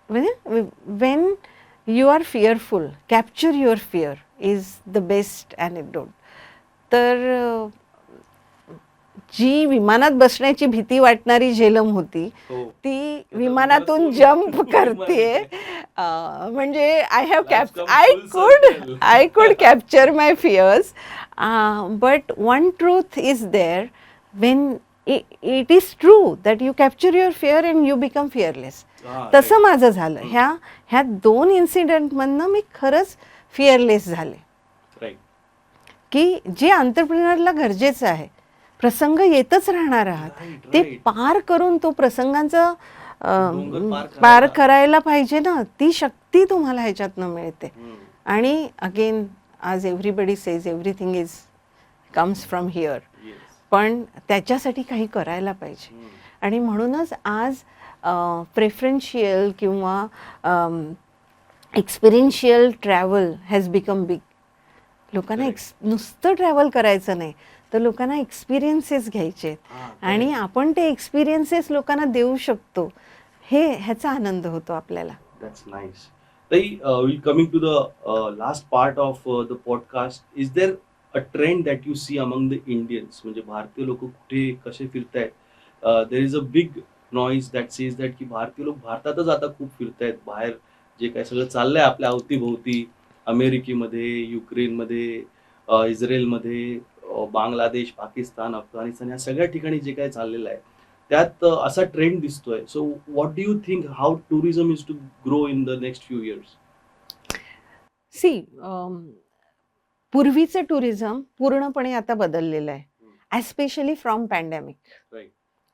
म्हणजे when you are fearful, capture your fear is the best anecdote. तर जी विमानात बसण्याची भीती वाटणारी झेलम होती ती विमानातून जम्प करते. म्हणजे I could capture my fears. But one truth is there, when it is true that you capture your fear and you become fearless. तसं माझं झालं. ह्या 2 इन्सिडेंटमधनं मी खरंच फिअरलेस झाले. की जे एंटरप्रेन्योरला गरजेचं आहे, प्रसंग येतच राहणार आहात, ते पार करून तो प्रसंगांचा पार करायला पाहिजे ना. ती शक्ती तुम्हाला ह्याच्यातनं मिळते. आणि अगेन आज everybody says everything is comes from here, पण त्याच्यासाठी काही करायला पाहिजे. आणि म्हणूनच आज प्रेफरन्शियल किंवा experiential travel has become big. लोकांना नुसतं ट्रॅव्हल करायचं नाही, तर लोकांना एक्सपिरियन्सेस घ्यायचे आहेत. आणि आपण ते एक्सपिरियन्सेस लोकांना देऊ शकतो, ह्याचा आनंद होतो आपल्याला. That's nice. Coming to the last part of the podcast, is there a trend that you see among the Indians? म्हणजे भारतीय लोक कुठे कसे फिरतायत? There is a big noise that says that की भारतीय लोक भारतातच आता खूप फिरतायत. बाहेर जे काय सगळं चाललंय आपल्या अवतीभोवती, अमेरिकेमध्ये, युक्रेनमध्ये, इस्रायलमध्ये, बांगलादेश, पाकिस्तान, अफगाणिस्तान या सगळ्या ठिकाणी जे काय चाललेलं आहे त्यात असा ट्रेंड दिसतोय. So what do you think how tourism is to grow in the next few years? See, पूर्वीचं टुरिझम पूर्णपणे आता बदललेलं आहे, एस्पेशली फ्रॉम पॅन्डेमिक.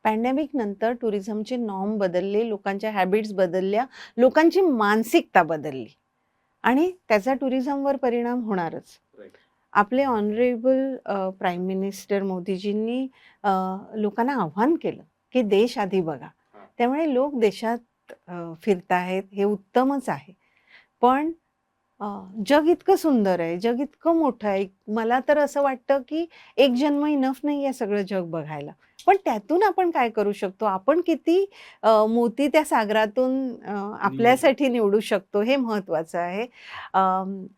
पॅन्डेमिक नंतर टुरिझमचे नॉर्म बदलले, लोकांच्या हॅबिट्स बदलल्या, लोकांची मानसिकता बदलली आणि त्याचा टुरिझमवर परिणाम होणारच. आपले ऑनरेबल प्राईम मिनिस्टर मोदीजींनी लोकांना आव्हान केलं की देश आधी बघा. त्यामुळे लोक देशात फिरताहेत, हे उत्तमच आहे. पण जग इतकं सुंदर आहे, जग इतकं मोठं आहे. मला तर असं वाटतं की एक जन्म इनफ नाही आहे सगळं जग बघायला. पण त्यातून आपण काय करू शकतो, आपण किती मोती त्या सागरातून आपल्यासाठी निवडू शकतो, हे महत्त्वाचं आहे.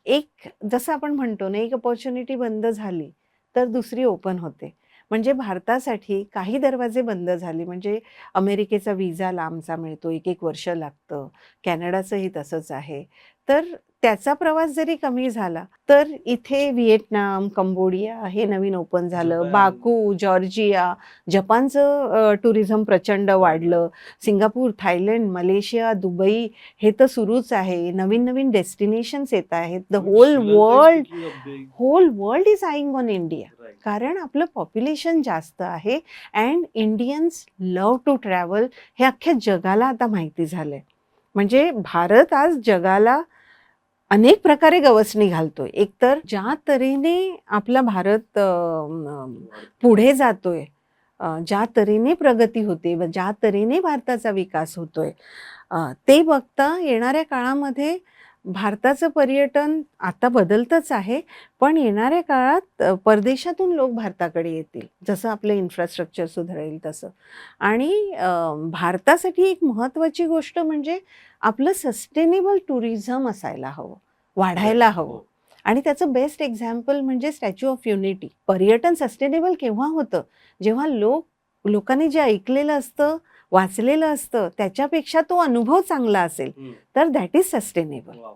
एक जसं आपण म्हणतो ना, एक अपॉर्च्युनिटी बंद झाली तर दुसरी ओपन होते. म्हणजे भारतासाठी काही दरवाजे बंद झाले, म्हणजे अमेरिकेचा व्हिसा लांबचा मिळतो, 1-1 वर्ष लागतं. कॅनडाचंही तसंच आहे. तर त्याचा प्रवास जरी कमी झाला तर इथे व्हिएतनाम, कंबोडिया हे नवीन ओपन झालं. बाकू, जॉर्जिया, जपानचं टुरिझम प्रचंड वाढलं. सिंगापूर, थायलंड, मलेशिया, दुबई हे तर सुरूच आहे. नवीन नवीन डेस्टिनेशन्स येत आहेत. The whole world is eyeing on India. कारण आपलं पॉप्युलेशन जास्त आहे and Indians love to travel, हे अख्ख्या जगाला आता माहिती झालंय. म्हणजे भारत आज जगाला अनेक प्रकारे गवसणी घालतोय. एकतर ज्या तऱ्हेने आपला भारत पुढे जातोय, ज्या तऱ्हेने प्रगती होते व ज्या तऱ्हेने भारताचा विकास होतोय, ते बघता येणाऱ्या काळामध्ये भारताचं पर्यटन आता बदलतंच आहे, पण येणाऱ्या काळात परदेशातून लोक भारताकडे येतील. जसं आपलं इन्फ्रास्ट्रक्चर सुधारेल तसं. आणि भारतासाठी एक महत्त्वाची गोष्ट म्हणजे आपलं सस्टेनेबल टुरिझम असायला हवं, वाढायला हवं. हो. आणि त्याचं बेस्ट एक्झाम्पल म्हणजे स्टॅच्यू ऑफ युनिटी. पर्यटन सस्टेनेबल केव्हा होतं? जेव्हा लोकांनी जे ऐकलेलं असतं, वाचलेलं असतं, त्याच्यापेक्षा तो अनुभव चांगला असेल, हम्म. तर दॅट इज सस्टेनेबल. Wow.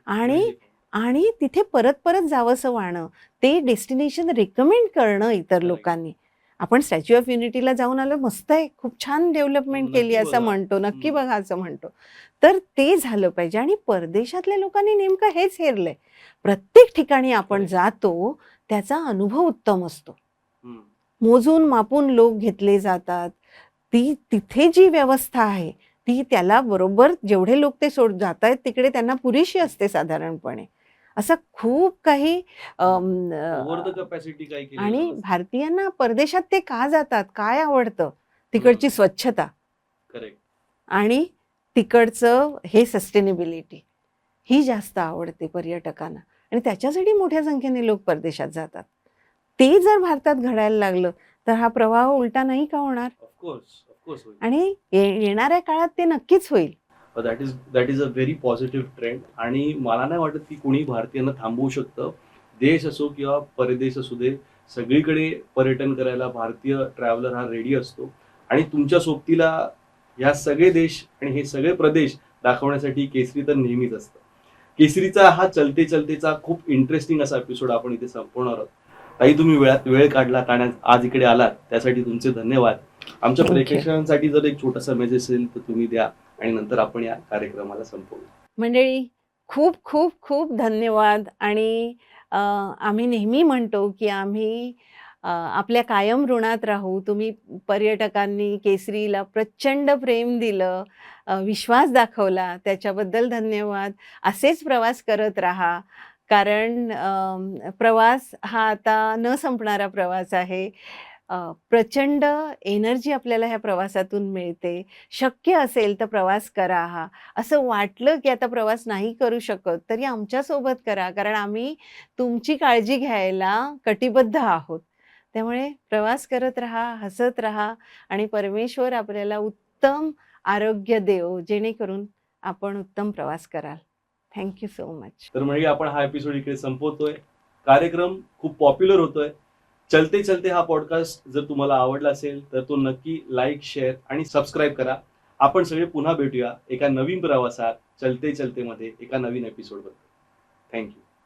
आणि Really? आणि तिथे परत परत जावंसं वाटणं, ते डेस्टिनेशन रिकमेंड करणं इतर Correct. लोकांनी. आपण स्टॅच्यू ऑफ युनिटीला जाऊन आलो, मस्त आहे, खूप छान डेव्हलपमेंट नक्की केली असं बघा. म्हणतो, नक्की हम्म. बघा असं म्हणतो. तर ते झालं पाहिजे. आणि परदेशातल्या लोकांनी नेमकं हेच हेरलंय. प्रत्येक ठिकाणी आपण Correct. जातो, त्याचा अनुभव उत्तम असतो. हम्म. मोजून मापून लोक घेतले जातात. तिथे जी व्यवस्था आहे, ती त्याला बरोबर जेवढे लोक ते जात आहेत तिकडे त्यांना पुरेशी असते साधारणपणे. असं खूप काही ओव्हर द कॅपॅसिटी काय केलेलं आणि नसतं. भारतीयांना परदेशात ते का जातात? काय आवडतं? तिकडची स्वच्छता करेक्ट. आणि तिकडचं हे सस्टेनेबिलिटी ही जास्त आवडते पर्यटकांना. आणि त्याच्यासाठी मोठ्या संख्येने लोक परदेशात जातात. ते जर भारतात घडायला लागलं, तर हा प्रवाह उलटा नाही का होणार? ऑफकोर्स होईल. आणि येणाऱ्या काळात ते नक्कीच होईल. That is a very positive trend. आणि मला नाही वाटत की कोणी भारतीयांना थांबवू शकतं. देश असो किंवा परदेश असू दे, सगळीकडे पर्यटन करायला भारतीय ट्रॅव्हलर हा रेडी असतो. आणि तुमच्या सोबतीला ह्या सगळे देश आणि हे सगळे प्रदेश दाखवण्यासाठी केसरी तर नेहमीच असतं. केसरीचा हा चलते चलतेचा खूप इंटरेस्टिंग असा एपिसोड आपण इथे संपवणार आहोत. ताई, तुम्ही वेळ काढलात आणि आज इकडे आलात, त्यासाठी तुमचे धन्यवाद. आमच्या Thank you. प्रेक्षकांसाठी जर एक छोटासा मेसेज असेल तर तुम्ही द्या आणि नंतर आपण या कार्यक्रमाला संपवू. मंडळी, खूप खूप खूप धन्यवाद. आणि आम्ही नेहमी म्हणतो की आम्ही आपल्या कायम ऋणात राहू. तुम्ही पर्यटकांनी केसरीला प्रचंड प्रेम दिलं, विश्वास दाखवला, त्याच्याबद्दल धन्यवाद. असेच प्रवास करत राहा, कारण प्रवास हा आता न संपणारा प्रवास आहे. प्रचंड एनर्जी आपल्याला ह्या प्रवासातून मिळते. शक्य असेल तर प्रवास करा. असं वाटलं की आता प्रवास नाही करू शकत, तरी आमच्यासोबत करा, कारण आम्ही तुमची काळजी घ्यायला कटिबद्ध आहोत. त्यामुळे प्रवास करत राहा, हसत राहा आणि परमेश्वर आपल्याला उत्तम आरोग्य देवो, जेणेकरून आपण उत्तम प्रवास कराल. Thank you so much. तर म्हणजे आपण हा एपिसोड इकडे संपवतोय. कार्यक्रम खूप पॉप्युलर होतोय. चलते चलते हा पॉडकास्ट जर तुम्हाला आवडला असेल तर तो नक्की लाईक, शेअर आणि सबस्क्राईब करा. आपण सगळे पुन्हा भेटूया एका नवीन प्रवासात, चलते चलते मध्ये एका नवीन एपिसोड बद्दल. थँक्यू.